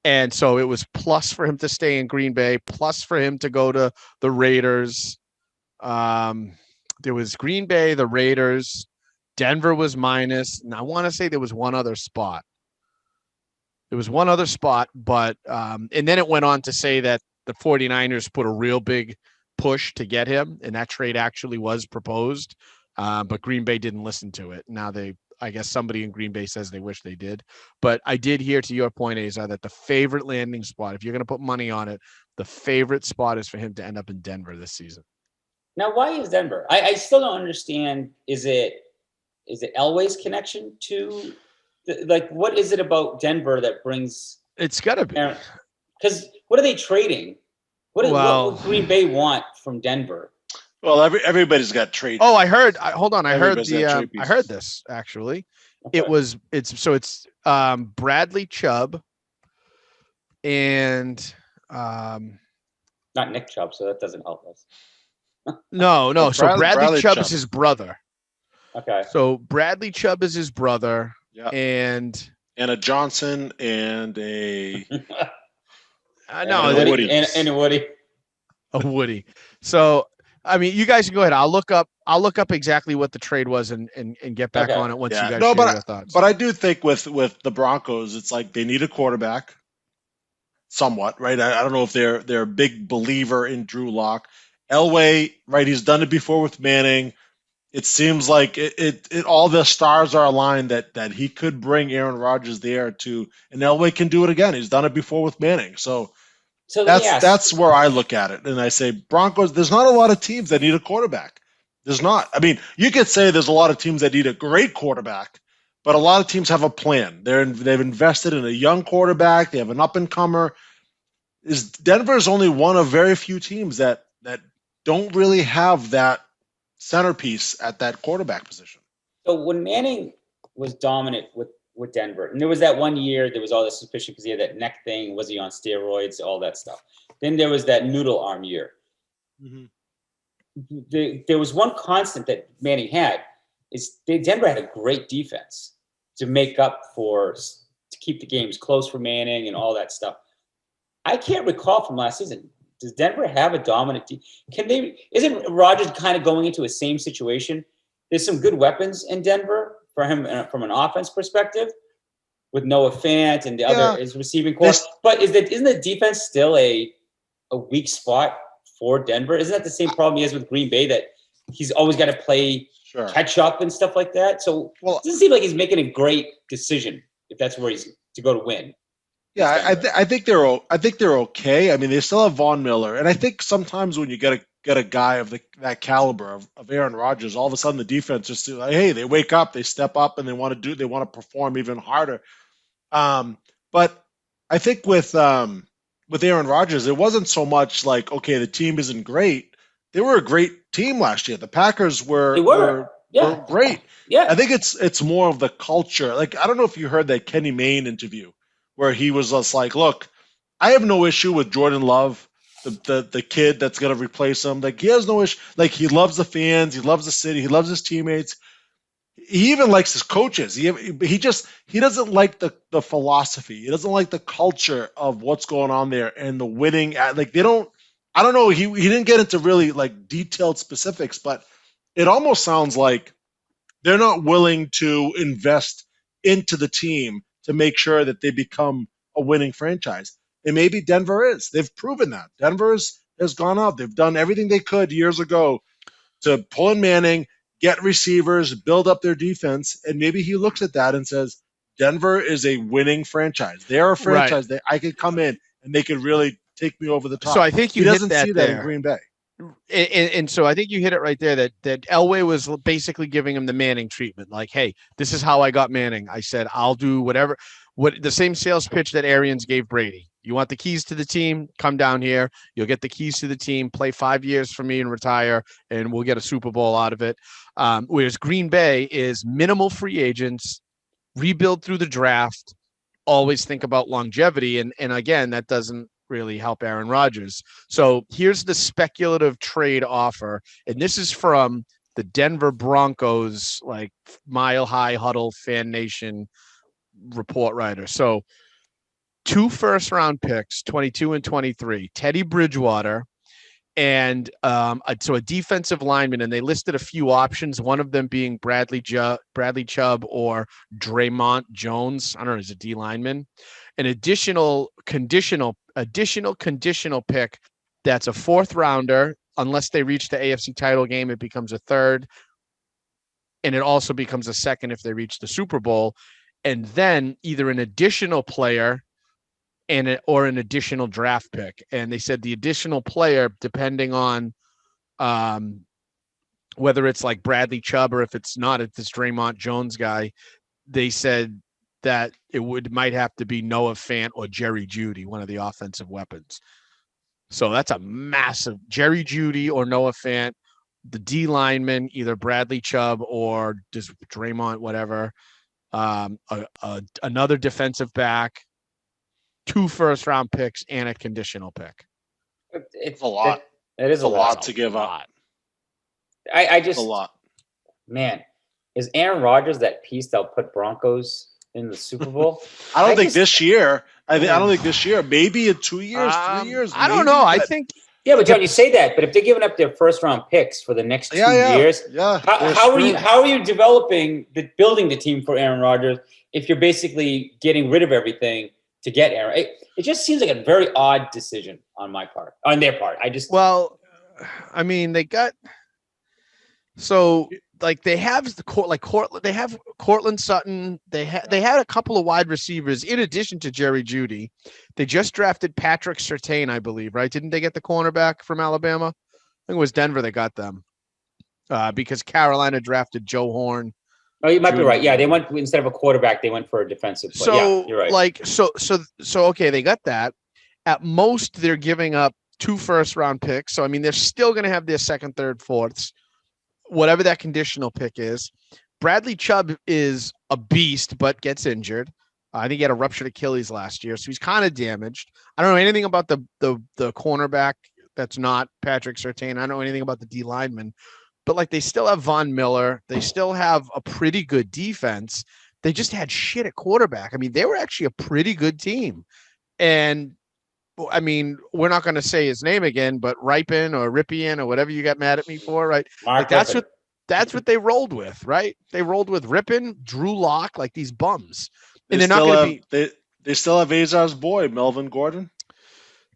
And so it was plus for him to stay in Green Bay, plus for him to go to the Raiders. There was Green Bay, the Raiders, Denver was minus, and I want to say there was one other spot. But and then it went on to say that the 49ers put a real big push to get him, and that trade actually was proposed, but Green Bay didn't listen to it. Now I guess somebody in Green Bay says they wish they did. But I did hear, to your point, Asa, that the favorite landing spot, if you're going to put money on it, the favorite spot is for him to end up in Denver this season. now, why is Denver? I still don't understand. Is it Elway's connection to, like, what is it about Denver that brings? It's got to be. Because what are they trading? What would Green Bay want from Denver? Well, everybody's got trade. Oh, I heard. Hold on. I heard I heard this actually. Okay. It's Bradley Chubb and Not Nick Chubb, so that doesn't help us. no. So Bradley Chubb is his brother. Okay. So Bradley Chubb is his brother, Yeah. and a Johnson and a And a Woody. A Woody. So I mean, you guys can go ahead. I'll look up exactly what the trade was and get back on it once you guys share your thoughts. But I do think with the Broncos, it's like they need a quarterback, somewhat, right? I don't know if they're a big believer in Drew Lock. Elway, right? He's done it before with Manning. It seems like it all the stars are aligned that he could bring Aaron Rodgers there too, and Elway can do it again. He's done it before with Manning, so that's where I look at it, and I say Broncos. There's not a lot of teams that need a quarterback. There's not. I mean, you could say there's a lot of teams that need a great quarterback, but a lot of teams have a plan. They've invested in a young quarterback. They have an up and comer. Denver is only one of very few teams that don't really have that centerpiece at that quarterback position. So when Manning was dominant with Denver, and there was that one year, there was all this suspicion because he had that neck thing. Was he on steroids? All that stuff. Then there was that noodle arm year. Mm-hmm. There was one constant that Manning had is Denver had a great defense to make up to keep the games close for Manning and all that stuff. I can't recall from last season. Does Denver have a dominant team? Isn't Rodgers kind of going into the same situation? There's some good weapons in Denver for him from an offense perspective, with Noah Fant and the other his receiving core. But isn't the defense still a weak spot for Denver? Isn't that the same problem he has with Green Bay, that he's always got to play catch up and stuff like that? So it doesn't seem like he's making a great decision if that's where he's to go to win. Yeah, I think they're okay. I mean, they still have Von Miller, and I think sometimes when you get a guy of that caliber of Aaron Rodgers, all of a sudden the defense just like, hey, they wake up, they step up, and they want to perform even harder. But I think with Aaron Rodgers, it wasn't so much like, okay, the team isn't great. They were a great team last year. The Packers were great. Yeah, I think it's more of the culture. Like, I don't know if you heard that Kenny Mayne interview, where he was just like, look, I have no issue with Jordan Love, the kid that's going to replace him. Like, he has no issue. Like, he loves the fans. He loves the city. He loves his teammates. He even likes his coaches. He doesn't like the philosophy. He doesn't like the culture of what's going on there and the winning. Like, they don't – I don't know. He didn't get into really, like, detailed specifics, but it almost sounds like they're not willing to invest into the team to make sure that they become a winning franchise. And maybe Denver is. They've proven that. Has gone out. They've done everything they could years ago to pull in Manning, get receivers, build up their defense, and maybe he looks at that and says, Denver is a winning franchise. They are a franchise that I could come in and they could really take me over the top. So I think he doesn't see that in Green Bay. And so I think you hit it right there that Elway was basically giving him the Manning treatment. Like, hey, this is how I got Manning. I said, I'll do whatever. What the same sales pitch that Arians gave Brady. You want the keys to the team? Come down here. You'll get the keys to the team. Play 5 years for me and retire, and we'll get a Super Bowl out of it. Whereas Green Bay is minimal free agents, rebuild through the draft, always think about longevity. And again, that doesn't really help Aaron Rodgers. So here's the speculative trade offer. And this is from the Denver Broncos, like Mile High Huddle Fan Nation report writer. So 2 first-round picks, 22 and 23, Teddy Bridgewater, and so a defensive lineman, and they listed a few options, one of them being Bradley Chubb or Draymond Jones. I don't know, he's a D lineman. An additional conditional pick that's a 4th rounder. Unless they reach the AFC title game, it becomes a 3rd. And it also becomes a 2nd if they reach the Super Bowl. And then either an additional player or an additional draft pick. And they said the additional player, depending on whether it's like Bradley Chubb or if it's not, if it's Draymond Jones guy, they said that it might have to be Noah Fant or Jerry Jeudy, one of the offensive weapons. So that's a massive Jerry Jeudy or Noah Fant, the D lineman, either Bradley Chubb or just Draymond, whatever. Another defensive back, 2 first-round picks, and a conditional pick. It's a lot. It is a lot to give up. I just, a lot. Man, is Aaron Rodgers that piece that'll put Broncos in the Super Bowl? I don't think this year. I don't think this year. Maybe in 2 years, 3 years. I don't know. I think. Yeah, but John, you say that, but if they're giving up their first-round picks for the next 2 years, how are you building the team for Aaron Rodgers if you're basically getting rid of everything to get Aaron? It just seems like a very odd decision on their part. I mean, they got so like they have they have Cortland Sutton. They had a couple of wide receivers in addition to Jerry Jeudy. They just drafted Patrick Surtain, I believe, right? Didn't they get the cornerback from Alabama? I think it was Denver that got them because Carolina drafted Joe Horn. Oh, you might be right. Yeah, they went instead of a quarterback, they went for a defensive player. So yeah, you're right. Okay, they got that. At most, they're giving up 2 first-round picks. So I mean, they're still going to have their 2nd, 3rd, 4ths, whatever that conditional pick is. Bradley Chubb is a beast, but gets injured. I think he had a ruptured Achilles last year, so he's kind of damaged. I don't know anything about the cornerback that's not Patrick Surtain. I don't know anything about the D lineman, but like they still have Von Miller. They still have a pretty good defense. They just had shit at quarterback. I mean, they were actually a pretty good team. And I mean, we're not going to say his name again, but Ripien or Ripien or whatever you got mad at me for, right? Like that's what they rolled with, right? They rolled with Ripien, Drew Lock, like these bums. And they're not going to be. They still have Azar's boy, Melvin Gordon.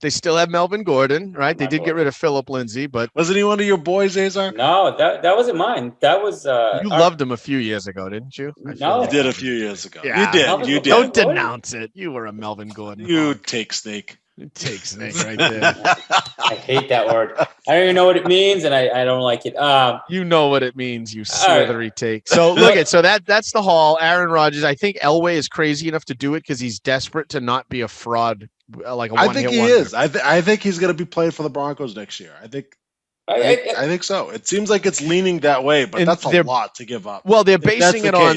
They still have Melvin Gordon, right? They did get rid of Phillip Lindsay, but wasn't he one of your boys, Azar? No, that wasn't mine. That was you loved him a few years ago, didn't you? No, you did a few years ago. Yeah, you did. Don't denounce it. You were a Melvin Gordon. You take snake. Take snake right there. I hate that word. I don't even know what it means, and I don't like it. You know what it means, you slithery take. So look at that's the haul. Aaron Rodgers. I think Elway is crazy enough to do it because he's desperate to not be a fraud. Like a one-hit I think he is. I think he's going to be playing for the Broncos next year. I think so. It seems like it's leaning that way, but that's a lot to give up. Well, they're basing it on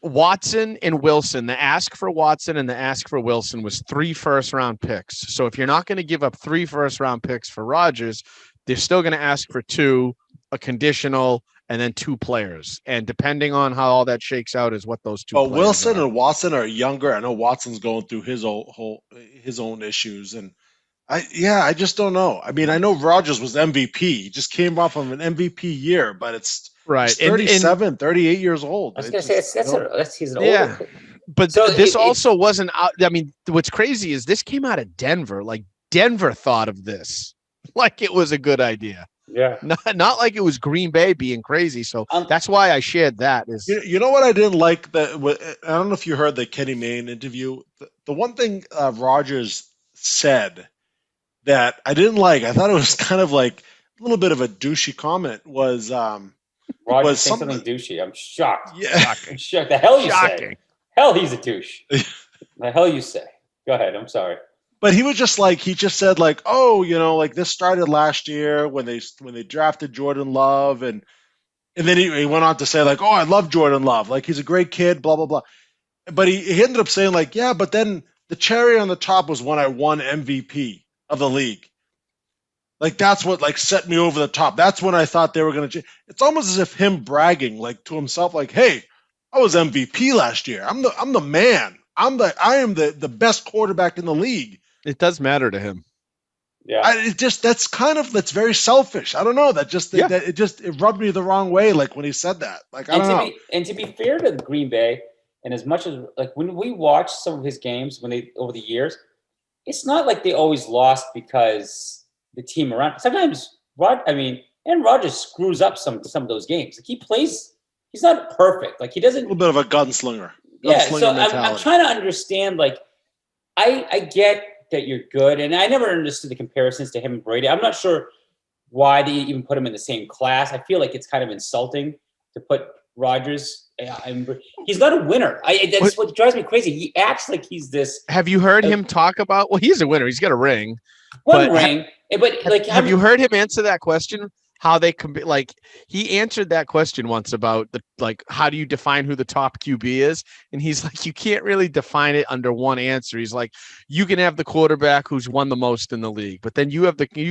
Watson and Wilson. The ask for Watson and the ask for Wilson was 3 first-round picks. So if you're not going to give up 3 first-round picks for Rodgers, they're still going to ask for 2, a conditional, and then 2 players. And depending on how all that shakes out is what those 2 players Wilson are. and Watson are younger. I know Watson's going through his own issues. And I just don't know. I mean, I know Rodgers was MVP. He just came off of an MVP year, but it's Right. He's 37, 38 years old. I was gonna say he's an Yeah. older. But So this also wasn't out. I mean, what's crazy is this came out of Denver. Like Denver thought of this like it was a good idea. Yeah. Not like it was Green Bay being crazy. So that's why I shared that. You know what I didn't like that? I don't know if you heard the Kenny Mayne interview. The one thing Rodgers said that I didn't like, I thought it was kind of like a little bit of a douchey comment, was Rodgers saying something douchey. I'm shocked. Yeah. Shocking. I'm shocked. The hell you Shocking. say? Hell, he's a douche. The hell you say? Go ahead. I'm sorry. But he was just like, he just said like, oh, like this started last year when they drafted Jordan Love, and then he went on to say like, oh, I love Jordan Love, like he's a great kid, blah blah blah. But he ended up saying like, yeah, but then the cherry on the top was when I won MVP of the league. Like that's what like set me over the top. That's when I thought they were going to. It's almost as if him bragging like to himself, like, "Hey, I was MVP last year. I'm the man. I am the best quarterback in the league." It does matter to him. Yeah. That's very selfish. I don't know. It rubbed me the wrong way. Like when he said that. Like I don't know. And to be fair to Green Bay, and as much as like when we watch some of his games over the years, it's not like they always lost because the team around. Sometimes Aaron Rodgers screws up some of those games. Like he's not perfect. Like he doesn't. A little bit of a gunslinger. So I'm trying to understand. Like I get that you're good, and I never understood the comparisons to him and Brady. I'm not sure why they even put him in the same class. I feel like it's kind of insulting to put Rodgers. He's not a winner. That's what drives me crazy. He acts like he's this. Have you heard him talk about? Well, he's a winner. He's got a ring. One ring. But like, have you heard him answer that question? How they like he answered that question once about how do you define who the top QB is? And he's like, you can't really define it under one answer. He's like, you can have the quarterback who's won the most in the league, but then you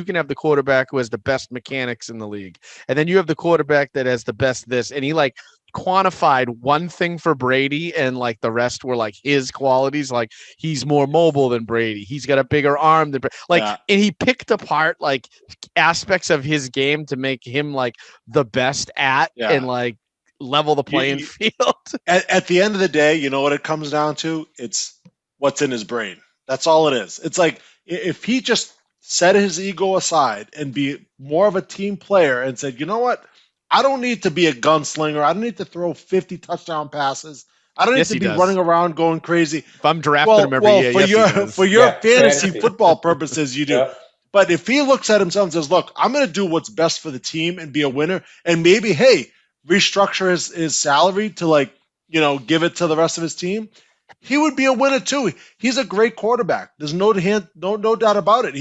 can have the quarterback who has the best mechanics in the league, and then you have the quarterback that has the best this. And he like quantified one thing for Brady, and like the rest were like his qualities. Like he's more mobile than Brady. He's got a bigger arm than and he picked apart like aspects of his game to make him like the best at and like level the playing field. At the end of the day, you know what it comes down to? It's what's in his brain. That's all it is. It's like if he just set his ego aside and be more of a team player and said, you know what? I don't need to be a gunslinger. I don't need to throw 50 touchdown passes. I don't need to be running around going crazy. If I'm drafting him every year, for your fantasy football purposes, you do. Yeah. But if he looks at himself and says, look, I'm going to do what's best for the team and be a winner, and maybe, hey, restructure his salary to give it to the rest of his team, he would be a winner too. He's a great quarterback. There's no doubt about it.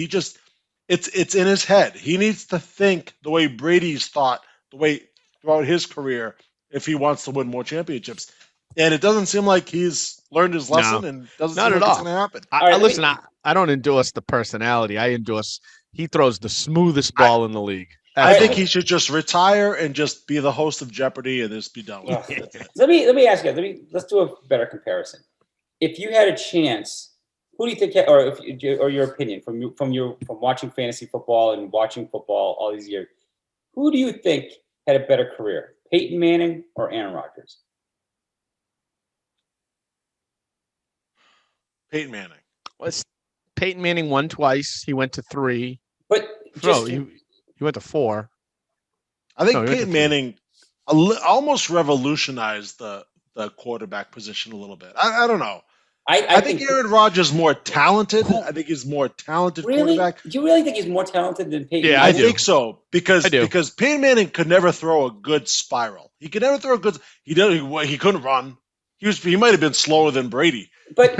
It's in his head. He needs to think the way Brady's thought the way throughout his career if he wants to win more championships. And it doesn't seem like he's learned his lesson and doesn't seem like it's going to happen. I don't endorse the personality. I endorse he throws the smoothest ball in the league. I think he should just retire and just be the host of Jeopardy and just be done with it. Let me ask you. Let's do a better comparison. If you had a chance, who do you think, or your opinion from watching fantasy football and watching football all these years, who do you think had a better career, Peyton Manning or Aaron Rodgers? Peyton Manning. Peyton Manning won twice. He went to 3. But he went to 4. I think Peyton Manning almost revolutionized the quarterback position a little bit. I don't know. I think Aaron Rodgers is more talented. I think he's more talented quarterback. Do you really think he's more talented than Peyton Manning? I think so because Peyton Manning could never throw a good spiral. He could never throw a good. He couldn't run. He might have been slower than Brady. But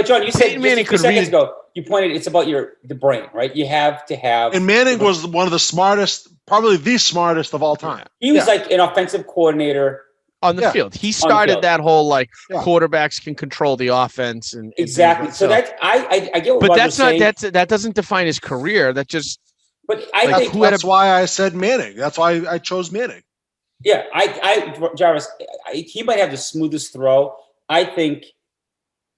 John, you said Manning 2 seconds ago. You pointed it's about the brain, right? You have to have. And Manning was one of the smartest, probably the smartest of all time. He was like an offensive coordinator. On the field, he started that whole quarterbacks can control the offense and exactly. So that I get what. But Roger's saying. That doesn't define his career. That just. But I think that's why I said Manning. That's why I chose Manning. Yeah, Jarvis. He might have the smoothest throw. I think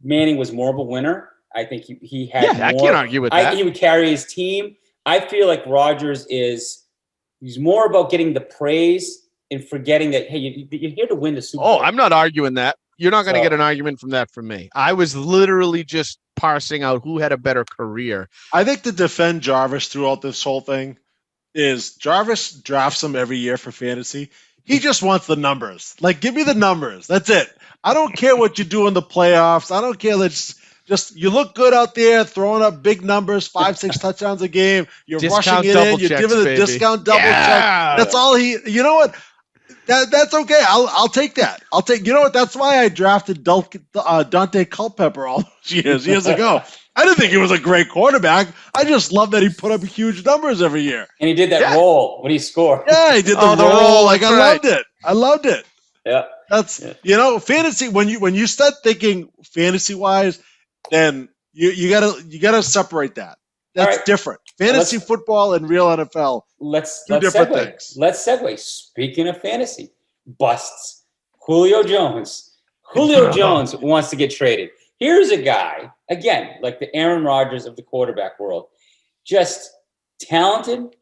Manning was more of a winner. I think he had. Yeah, I can't argue with that. He would carry his team. I feel like Rodgers he's more about getting the praise and forgetting that, hey, you're here to win the Super Oh, Bowl. I'm not arguing that. You're not going to So- get an argument from that from me. I was literally just parsing out who had a better career. I think to defend Jarvis throughout this whole thing is Jarvis drafts him every year for fantasy. He just wants the numbers. Like, give me the numbers. That's it. I don't care what you do in the playoffs. I don't care. Let's just you look good out there, throwing up big numbers, 5-6 touchdowns a game. You're Discount rushing it double in. You're checks, giving the baby. discount double Yeah. check. That's all he. You know what? That's okay. I'll take that. I'll take. You know what? That's why I drafted Dante Culpepper all those years ago. I didn't think he was a great quarterback. I just love that he put up huge numbers every year. And he did that roll when he scored. Yeah, he did the the roll. roll, Like, that's I right. loved it. I loved it. Yeah. That's fantasy. When you start thinking fantasy wise, then you gotta separate that. That's right. different. Fantasy football and real NFL. Let's different segue. things. Let's segue. Speaking of fantasy busts, Julio Jones. Julio Jones wants to get traded. Here's a guy, again, like the Aaron Rodgers of the quarterback world, just talented.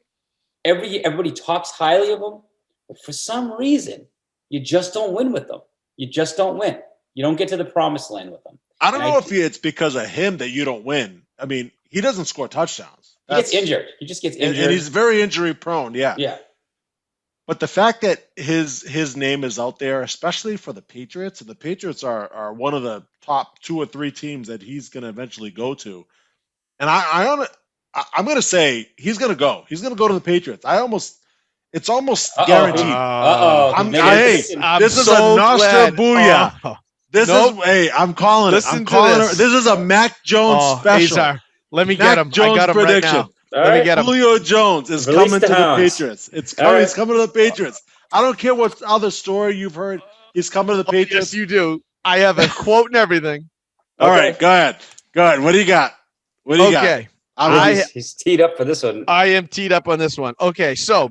Everybody talks highly of him, but for some reason, you just don't win with them. You just don't win. You don't get to the promised land with them. I don't know if it's because of him that you don't win. I mean, he doesn't score touchdowns. He gets injured. He just gets injured. And he's very injury prone. Yeah. Yeah. But the fact that his name is out there, especially for the Patriots, and the Patriots are one of the top 2 or 3 teams that he's going to eventually go to. And I'm going to say he's going to go. He's going to go to the Patriots. It's almost guaranteed. This is a Nostra Booyah. I'm calling it. I'm calling it. This is a Mac Jones special. Azar, let me Mac get him. Jones I got him prediction. right now. Let me get him. Julio Jones is Release coming the to hounds. the Patriots. It's coming. Right. He's coming to the Patriots. I don't care what other story you've heard. He's coming to the Patriots. Yes, you do. I have a quote and everything. All right, go ahead. What do you got? What do you got? Okay. He's teed up for this one. I am teed up on this one. Okay, so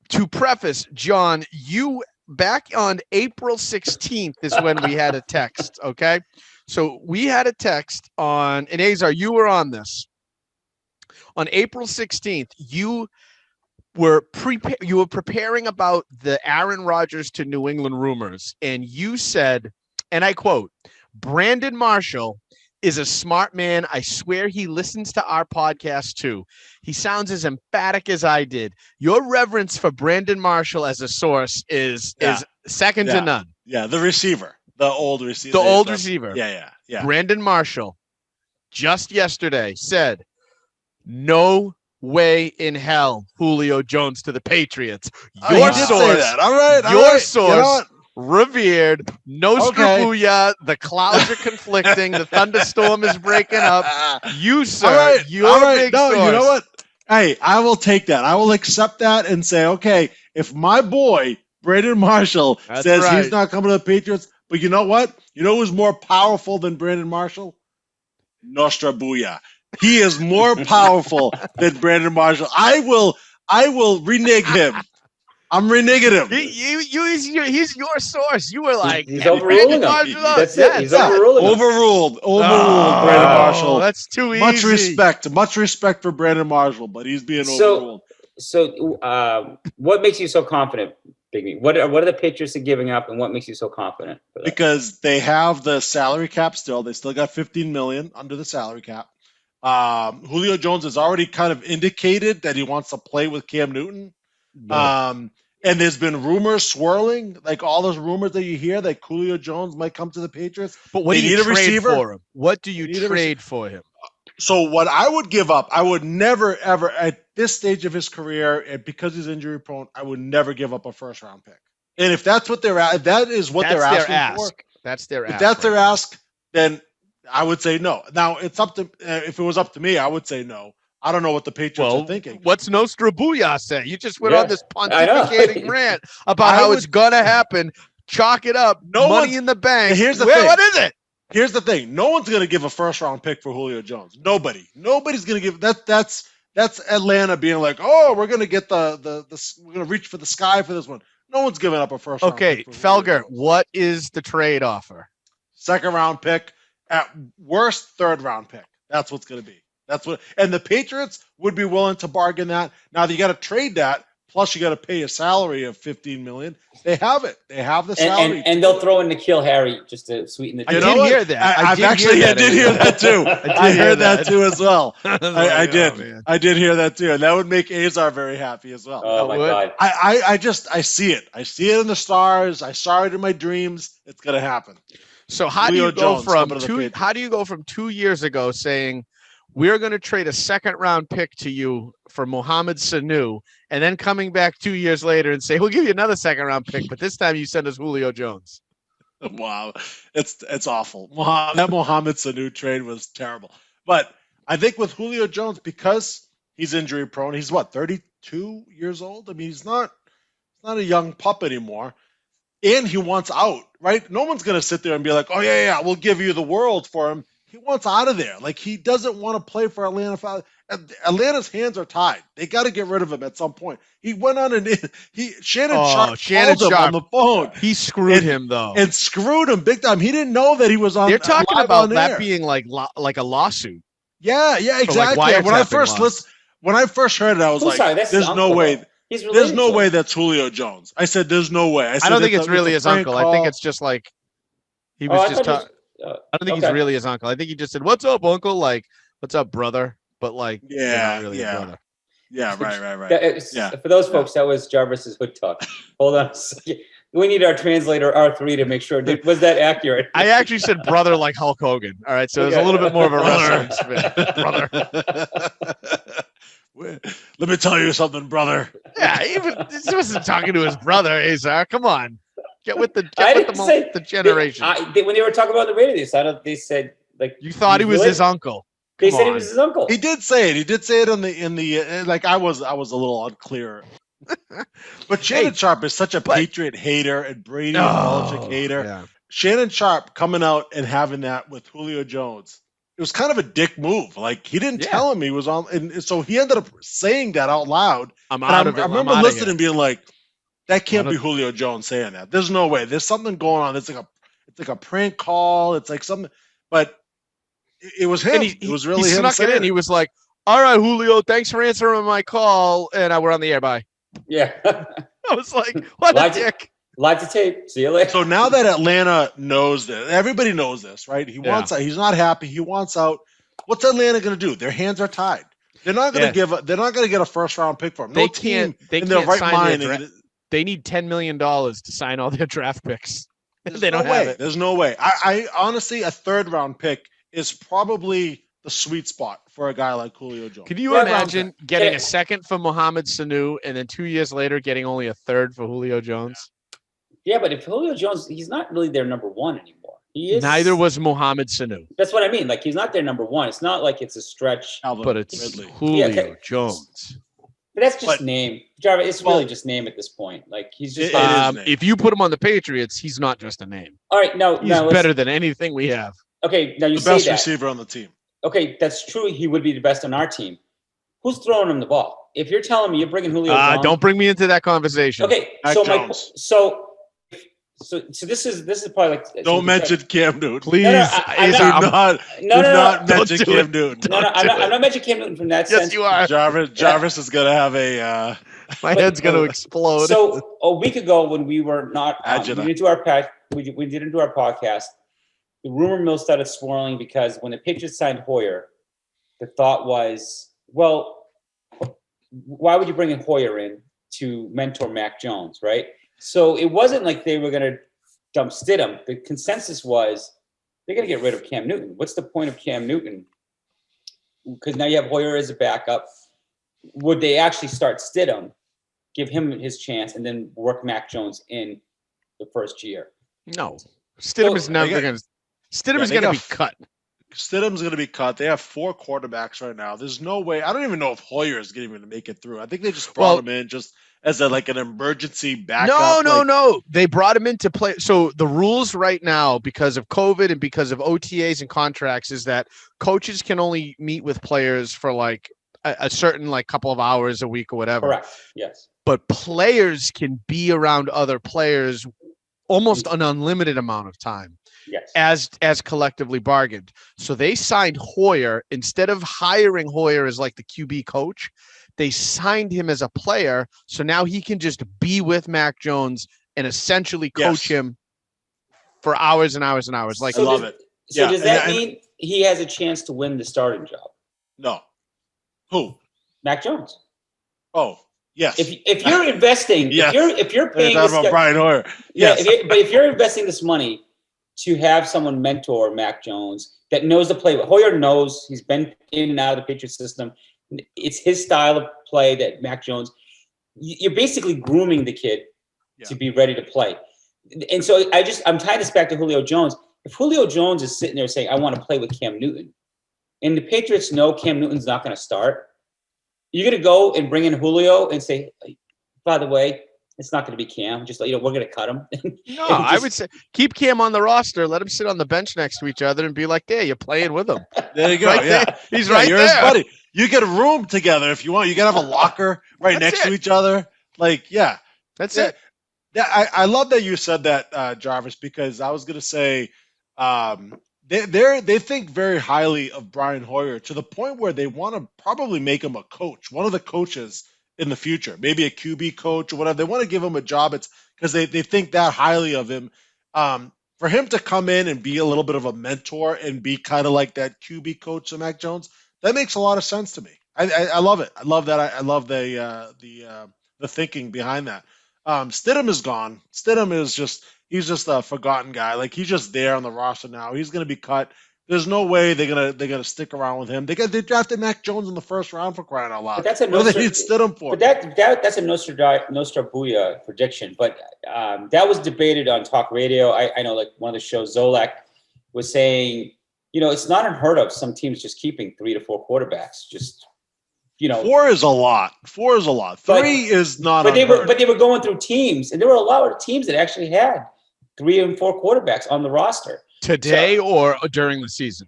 to preface, John, you back on April 16th is when we had a text, okay? So we had a text on, and Azar, you were on this. On April 16th, you were preparing about the Aaron Rodgers to New England rumors, and you said, and I quote, Brandon Marshall is a smart man. I swear he listens to our podcast too. He sounds as emphatic as I did. Your reverence for Brandon Marshall as a source is second to none. Yeah, the receiver. The old receiver. The old receiver. Yeah. Brandon Marshall just yesterday said, no way in hell Julio Jones to the Patriots. Your he did source. say that. All right. Your source. You know what? Revered, Booyah. The clouds are conflicting. The thunderstorm is breaking up. You, sir, your big source. You know what? Hey, I will take that. I will accept that and say, okay, if my boy Brandon Marshall says he's not coming to the Patriots, but you know what? You know who's more powerful than Brandon Marshall? Nostra Booyah. He is more powerful than Brandon Marshall. I will renege him. I'm reneging him. He's your source. You were like, he's overruling him. That's it. He's overruling him. Overruled. Brandon Marshall. That's too easy. Much respect for Brandon Marshall, but he's being overruled. So, what makes you so confident, Big Me? What are the Patriots giving up, and what makes you so confident? For that? Because they have the salary cap still. They still got $15 million under the salary cap. Julio Jones has already kind of indicated that he wants to play with Cam Newton. And there's been rumors swirling, like all those rumors that you hear that Julio Jones might come to the Patriots. But what do you trade for him? What do you trade for him? So what I would give up, I would never, ever, at this stage of his career, and because he's injury prone, I would never give up a first round pick. And if that's what they're at, if that is what they're asking for. That's their ask. If that's their ask, then I would say no. Now it's up to, if it was up to me, I would say no. I don't know what the Patriots are thinking. What's Nostra Booyah say? You just went on this pontificating rant about how it's going to happen. Chalk it up. Money in the bank. Here's the thing. What is it? Here's the thing. No one's going to give a first-round pick for Julio Jones. Nobody's going to give that. That's Atlanta being like, oh, we're going to get we're going to reach for the sky for this one. No one's giving up a first-round pick. Okay, Felger, what is the trade offer? Second-round pick, at worst, third-round pick. That's what's going to be. And the Patriots would be willing to bargain that. Now you got to trade that plus you got to pay a salary of $15 million. They have it. They have the salary, and they'll throw in N'Keal Harry just to sweeten the deal. I did hear that. I did hear that too. I heard that too as well. I did. I did hear that too, and that would make Azar very happy as well. Oh my God! I see it. I see it in the stars. I saw it in my dreams. It's gonna happen. So how do you go from 2 years ago saying we're going to trade a second-round pick to you for Mohamed Sanu, and then coming back 2 years later and say, we'll give you another second-round pick, but this time you send us Julio Jones? Wow. It's awful. That Mohamed Sanu trade was terrible. But I think with Julio Jones, because he's injury-prone, he's 32 years old? I mean, he's not a young pup anymore. And he wants out, right? No one's going to sit there and be like, oh, yeah, we'll give you the world for him. He wants out of there. Like, he doesn't want to play for Atlanta. Atlanta's hands are tied. They got to get rid of him at some point. He went on and Shannon Sharp called him on the phone. He screwed him, though. And screwed him big time. He didn't know that he was on. They're talking about that being like a lawsuit. Yeah, exactly. When I first heard it, I was there's no way. There's no way that's Julio Jones. I said, there's no way. I don't think it's really his uncle. I think it's just like he was just talking. I don't think he's really his uncle. I think he just said, "What's up, uncle?" Like, "What's up, brother?" But like, not really his brother. Yeah, right. For those folks, that was Jarvis's hood talk. Hold on a second. We need our translator R3 to make sure. Was that accurate? I actually said brother like Hulk Hogan. All right, so there's a little bit more of a wrestling brother. Let me tell you something, brother. Yeah, he wasn't talking to his brother, Azar. Come on. Get with the generation. When they were talking about the radio, they said like you thought he was his uncle. They said he was his uncle. He did say it. He did say it in the like I was a little unclear. But Shannon Sharp is such a Patriot hater and Brady and Belichick hater. Yeah. Shannon Sharp coming out and having that with Julio Jones. It was kind of a dick move. Like, he didn't tell him he was on, and so he ended up saying that out loud. I remember listening and being like, that can't be Julio Jones saying that. There's no way. There's something going on. It's like a prank call. It's like something, but it was him. It was really him. He snuck it in. He was like, all right, Julio, thanks for answering my call. And we're on the air. Bye. Yeah. I was like, what a dick. Live to tape. See you later. So now that Atlanta knows this, everybody knows this, right? He wants out. He's not happy. He wants out. What's Atlanta going to do? Their hands are tied. They're not going to They're not going to get a first round pick for him. They can't sign they need $10 million to sign all their draft picks. They don't have it. There's no way. I honestly, a third round pick is probably the sweet spot for a guy like Julio Jones. Can you imagine getting a second for Mohamed Sanu and then 2 years later getting only a third for Julio Jones? Yeah, but if Julio Jones, he's not really their number one anymore. He is. Neither was Mohamed Sanu. That's what I mean. Like, he's not their number one. It's not like it's a stretch. But it's Julio Jones. But that's just name. Jarvis, it's really just name at this point. Like, he's just if you put him on the Patriots, he's not just a name. All right, he's better than anything we have. Okay, now you say that. The best receiver on the team. Okay, that's true. He would be the best on our team. Who's throwing him the ball? If you're telling me you're bringing Julio Jones, don't bring me into that conversation. Okay, so this is probably like. Don't mention Cam Newton, please. Do not mention Cam Newton. I'm not mentioning Cam Newton from that sense. Yes, you are. Jarvis is gonna have a. My head's gonna explode. So a week ago, when we were not, we didn't do our podcast. The rumor mill started swirling because when the Patriots signed Hoyer, the thought was, well, why would you bring in Hoyer in to mentor Mac Jones, right? So it wasn't like they were going to dump Stidham. The consensus was they're going to get rid of Cam Newton. What's the point of Cam Newton? Because now you have Hoyer as a backup. Would they actually start Stidham, give him his chance, and then work Mac Jones in the first year? No. Stidham is never going to. Stidham is going to be cut. Stidham's going to be cut. They have 4 quarterbacks right now. There's no way. I don't even know if Hoyer is going to make it through. I think they just brought him in just as an emergency backup. No. They brought him in to play. So the rules right now, because of COVID and because of OTAs and contracts, is that coaches can only meet with players for like a certain couple of hours a week or whatever. Correct. Yes. But players can be around other players almost an unlimited amount of time. Yes. As collectively bargained. So they signed Hoyer instead of hiring Hoyer as like the QB coach. They signed him as a player, so now he can just be with Mac Jones and essentially coach him for hours and hours and hours. Like, I love it. So does that mean he has a chance to win the starting job? No. Who? Mac Jones. Oh, yes. If you're investing, if you're paying this guy, Brian Hoyer. Yes. But if you're investing this money to have someone mentor Mac Jones that knows the play, Hoyer knows, he's been in and out of the Patriots system. It's his style of play that Mac Jones. You're basically grooming the kid to be ready to play. And so I'm tying this back to Julio Jones. If Julio Jones is sitting there saying, I want to play with Cam Newton, and the Patriots know Cam Newton's not going to start, you're going to go and bring in Julio and say, by the way, it's not going to be Cam. Just, we're going to cut him. No, I would say keep Cam on the roster. Let him sit on the bench next to each other and be like, hey, you're playing with him. There you go. Right there. He's right you're there. His buddy. You get a room together if you want. You got to have a locker right next to each other. Like, That's it. Yeah, I love that you said that, Jarvis, because I was going to say they think very highly of Brian Hoyer to the point where they want to probably make him a coach, one of the coaches in the future, maybe a QB coach or whatever. They want to give him a job. It's because they think that highly of him. For him to come in and be a little bit of a mentor and be kind of like that QB coach to Mac Jones, that makes a lot of sense to me. I love it. I love that. I love the thinking behind that. Stidham is gone. Stidham is he's just a forgotten guy. Like, he's just there on the roster now. He's going to be cut. There's no way they're gonna stick around with him. They drafted Mac Jones in the first round, for crying out loud. But that's a what do they need Stidham for? But that's a Nostradamus prediction. But that was debated on talk radio. I know, like, one of the shows, Zolak was saying, it's not unheard of some teams just keeping 3 to 4 quarterbacks. Just 4 is a lot. 3 is not. But they were going through teams, and there were a lot of teams that actually had 3 and 4 quarterbacks on the roster. Today or during the season?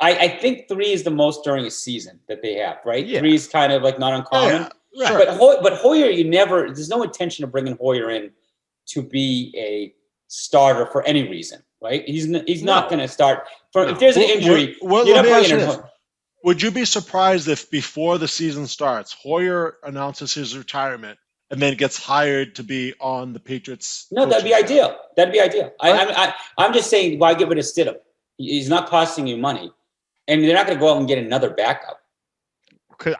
I think 3 is the most during a season that they have, right? Yeah. 3 is kind of like not uncommon. Yeah, right. But Hoyer, there's no intention of bringing Hoyer in to be a starter for any reason, right? He's not going to start. If there's an injury, you're not bringing in Hoyer. Would you be surprised if before the season starts, Hoyer announces his retirement and then gets hired to be on the Patriots? No, that'd be ideal. I'm just saying, why get rid of Stidham? He's not costing you money, and they're not going to go out and get another backup. He's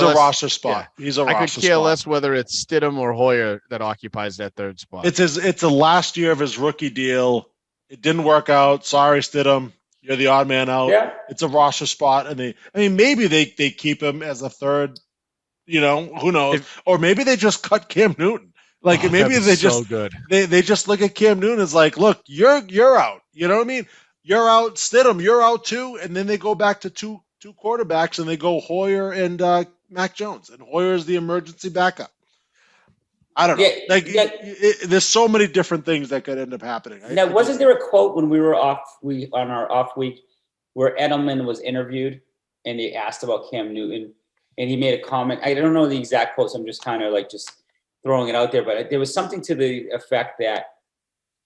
a roster spot. Yeah. He's a roster spot. I could care less whether it's Stidham or Hoyer that occupies that third spot. It's the last year of his rookie deal. It didn't work out. Sorry, Stidham. You're the odd man out. Yeah. It's a roster spot, and maybe they keep him as a third. Who knows? Or maybe they just cut Cam Newton. Like, maybe they just good. They just look at Cam Newton as like, look, you're out. You know what I mean? You're out. Stidham, you're out too. And then they go back to two quarterbacks, and they go Hoyer and Mac Jones, and Hoyer is the emergency backup. I don't know. There's so many different things that could end up happening. Now, wasn't there a quote when we were on our off week where Edelman was interviewed and they asked about Cam Newton, and he made a comment? I don't know the exact quote, so I'm just kind of like just throwing it out there, but there was something to the effect that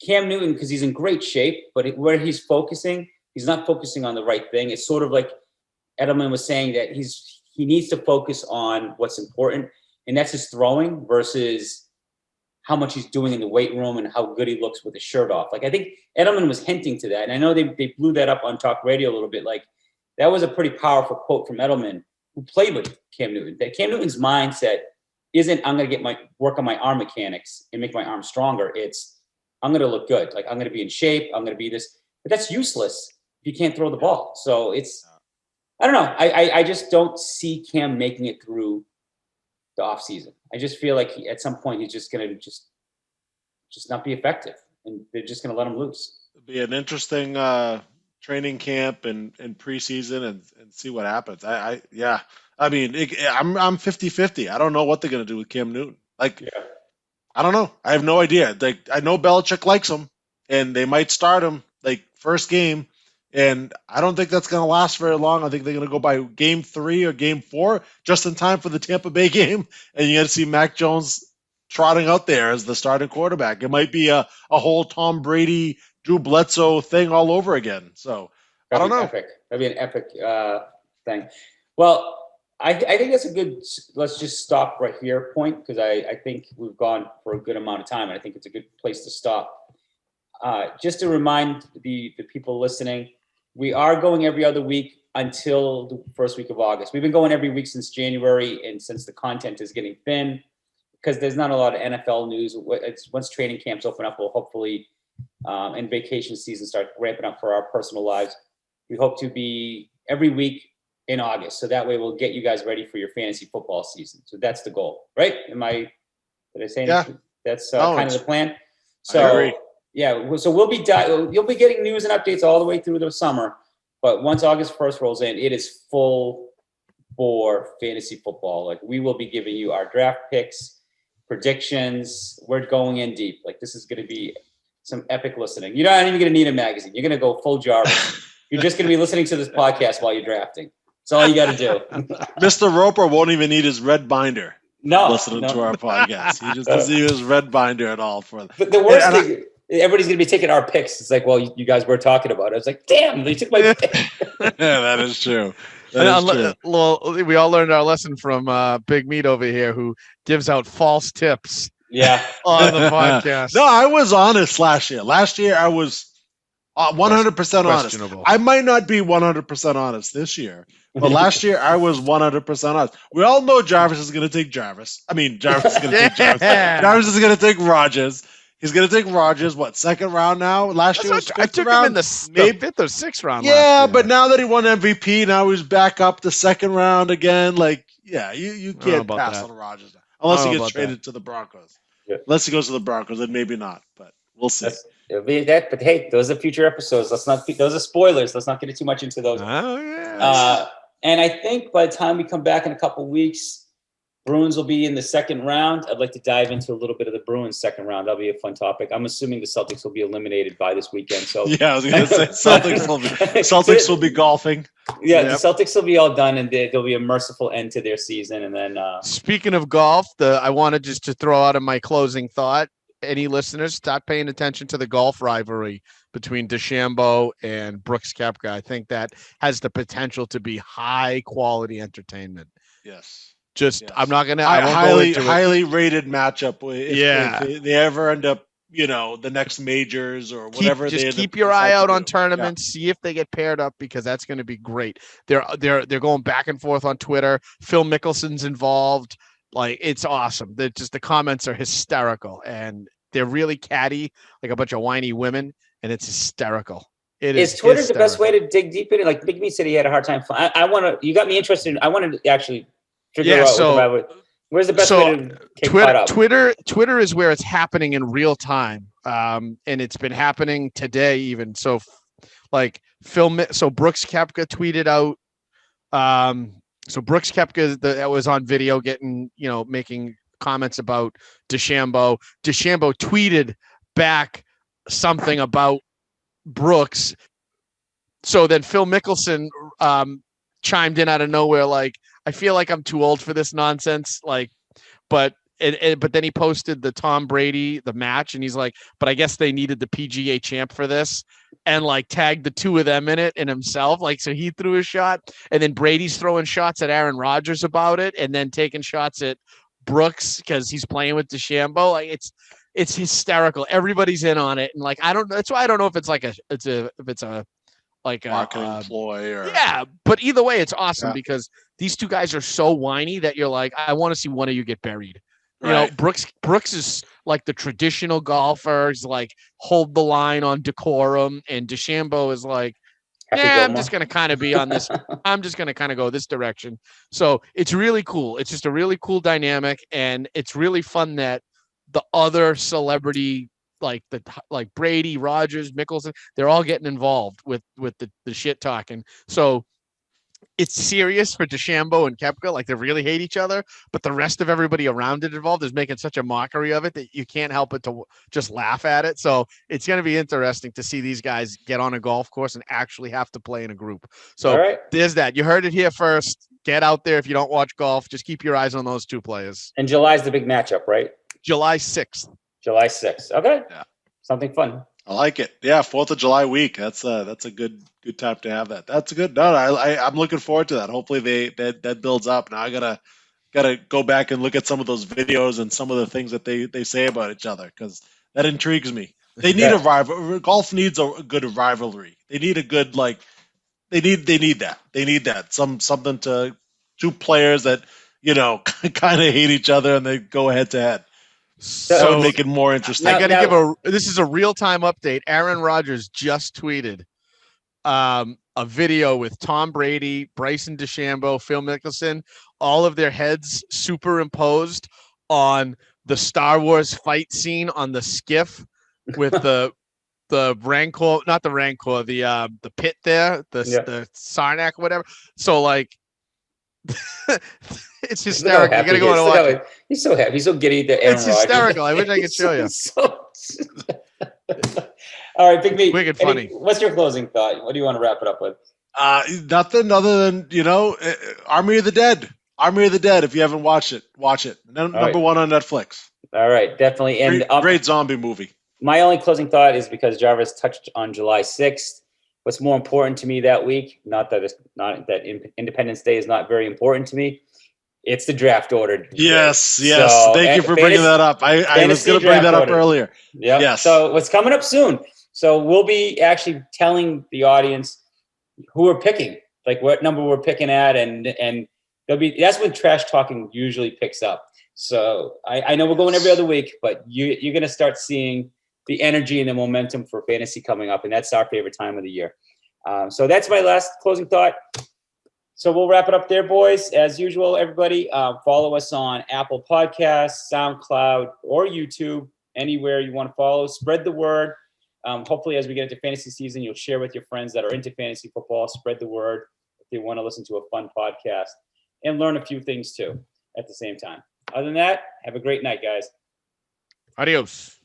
Cam Newton, because he's in great shape, but where he's focusing, he's not focusing on the right thing. It's sort of like Edelman was saying that he needs to focus on what's important, and that's his throwing versus how much he's doing in the weight room and how good he looks with his shirt off. Like, I think Edelman was hinting to that. And I know they blew that up on talk radio a little bit. Like, that was a pretty powerful quote from Edelman, who played with Cam Newton. That Cam Newton's mindset isn't, I'm going to work on my arm mechanics and make my arm stronger. It's, I'm going to look good. Like, I'm going to be in shape. I'm going to be this. But that's useless if you can't throw the ball. So it's, I don't know. I just don't see Cam making it through the offseason. I just feel like at some point he's just going to just not be effective, and they're just going to let him loose. It'll be an interesting training camp and preseason and see what happens. I'm 50-50. I don't know what they're going to do with Cam Newton. I don't know. I have no idea. Like, I know Belichick likes him, and they might start him like first game. And I don't think that's going to last very long. I think they're going to go by game 3 or game 4, just in time for the Tampa Bay game. And you're going to see Mac Jones trotting out there as the starting quarterback. It might be a whole Tom Brady, Drew Bledsoe thing all over again. So I don't know. That'd be an epic thing. Well, I think that's a good, let's just stop right here point, because I think we've gone for a good amount of time, and I think it's a good place to stop. Just to remind the people listening, we are going every other week until the first week of August. We've been going every week since January, and since the content is getting thin, because there's not a lot of NFL news. Once training camps open up, we'll hopefully, and vacation season start ramping up for our personal lives. We hope to be every week in August, so that way we'll get you guys ready for your fantasy football season. So that's the goal, right? Did I say anything? That's kind of the plan. So I agree. Yeah, so you'll be getting news and updates all the way through the summer, but once August 1st rolls in, it is full bore fantasy football. Like, we will be giving you our draft picks, predictions. We're going in deep. Like, this is going to be some epic listening. You're not even going to need a magazine. You're going to go full Jarvis. You're just going to be listening to this podcast while you're drafting. That's all you got to do. Mr. Roper won't even need his red binder. Listening No. to our podcast. He just doesn't use his red binder at all for that. The worst thing, everybody's going to be taking our picks. It's like, well, you guys were talking about it. I was like, damn, they took my pick. Yeah, that is true. That is true. Well, we all learned our lesson from Big Meat over here, who gives out false tips. Yeah, on the podcast. No, I was honest last year. Last year, I was 100% honest. I might not be 100% honest this year, but last year I was 100% honest. We all know Jarvis is going to take Jarvis. I mean, Jarvis is going to take Jarvis. Jarvis is going to take Rodgers. He's going to take Rodgers. What, second round now? Last year was I took round? him in the fifth or sixth round. Yeah, but now that he won MVP, now he's back up the second round again. Like, yeah, you can't pass on Rodgers now, unless he gets traded to the Broncos. Yeah. Unless he goes to the Broncos, then maybe not. But we'll see. It'll be that, but hey, those are future episodes. Those are spoilers. Let's not get too much into those. Oh yeah. And I think by the time we come back in a couple of weeks, Bruins will be in the second round. I'd like to dive into a little bit of the Bruins second round. That'll be a fun topic. I'm assuming the Celtics will be eliminated by this weekend. So yeah, I was going to say Celtics will be golfing. Yeah, the Celtics will be all done, and there'll be a merciful end to their season. And then, speaking of golf, I wanted just to throw out in my closing thought. Any listeners, start paying attention to the golf rivalry between DeChambeau and Brooks Koepka. I think that has the potential to be high quality entertainment. Yes. I'm not gonna. Highly rated matchup. If they ever end up, the next majors or whatever. Just keep your eye out on tournaments. See if they get paired up, because that's going to be great. They're going back and forth on Twitter. Phil Mickelson's involved. Like, it's awesome. The comments are hysterical, and they're really catty, like a bunch of whiny women, and it's hysterical. Is Twitter the best way to dig deep in it? Like Big Meat said, he had a hard time. You got me interested. I wanted to actually figure out where's the best way to get caught up. Twitter is where it's happening in real time, and it's been happening today even. So, like Brooks Koepka tweeted out. So Brooks Koepka that was on video making comments about DeChambeau. DeChambeau tweeted back something about Brooks. So then Phil Mickelson chimed in out of nowhere, like, I feel like I'm too old for this nonsense. Like, but then he posted the Tom Brady, the match, and he's like, but I guess they needed the PGA champ for this, and like tagged the two of them in it and himself. Like, so he threw a shot, and then Brady's throwing shots at Aaron Rodgers about it, and then taking shots at Brooks because he's playing with DeChambeau. Like, it's hysterical. Everybody's in on it, and like, I don't. That's why I don't know if it's like a marketing ploy or but either way, it's awesome because these two guys are so whiny that you're like, I want to see one of you get buried. You know, Brooks is like the traditional golfer. He's like, hold the line on decorum, and DeChambeau is like, I'm just going to kind of be on this. I'm just going to kind of go this direction. So it's really cool. It's just a really cool dynamic, and it's really fun that the other celebrity, like Brady, Rodgers, Mickelson, they're all getting involved with the shit talking. So it's serious for DeChambeau and Koepka, like they really hate each other, but the rest of everybody around it involved is making such a mockery of it that you can't help but to just laugh at it. So it's going to be interesting to see these guys get on a golf course and actually have to play in a group. So there's that. You heard it here first. Get out there. If you don't watch golf, just keep your eyes on those two players. And July's the big matchup, right? July 6th. Okay. Yeah. Something fun. I like it. Yeah, 4th of July week. That's a good time to have that. That's a good. No, I'm looking forward to that. Hopefully that builds up. Now I gotta go back and look at some of those videos and some of the things that they say about each other, because that intrigues me. They need a rival. Golf needs a good rivalry. They need a good, like, they need that. They need that. Something to two players that kind of hate each other and they go head to head. That would So make it more interesting. I got to give this is a real-time update. Aaron Rodgers just tweeted a video with Tom Brady, Bryson DeChambeau, Phil Mickelson, all of their heads superimposed on the Star Wars fight scene on the skiff with the Rancor, not the Rancor, the pit there, the Sarnak, whatever. So like, it's hysterical. You gotta go and watch it. He's so happy. He's so giddy that Aaron It's hysterical. I wish I could show you. All right, Big Meat. Wicked funny. What's your closing thought? What do you want to wrap it up with? Nothing other than Army of the Dead. Army of the Dead. If you haven't watched it, watch it. Number one on Netflix. All right, definitely. And great zombie movie. My only closing thought is because Jarvis touched on July 6th. What's more important to me that week, not that Independence Day is not very important to me, it's the draft order. Yes. So, thank you for bringing that up. I was going to bring that up earlier. Yeah. Yes. So what's coming up soon? So we'll be actually telling the audience who we're picking, like what number we're picking at, and that's when trash talking usually picks up. So I know we're going every other week, but you're going to start seeing the energy and the momentum for fantasy coming up, and that's our favorite time of the year. So that's my last closing thought. So we'll wrap it up there, boys. As usual, everybody, follow us on Apple Podcasts, SoundCloud, or YouTube, anywhere you want to follow. Spread the word. Hopefully, as we get into fantasy season, you'll share with your friends that are into fantasy football. Spread the word if they want to listen to a fun podcast and learn a few things, too, at the same time. Other than that, have a great night, guys. Adios.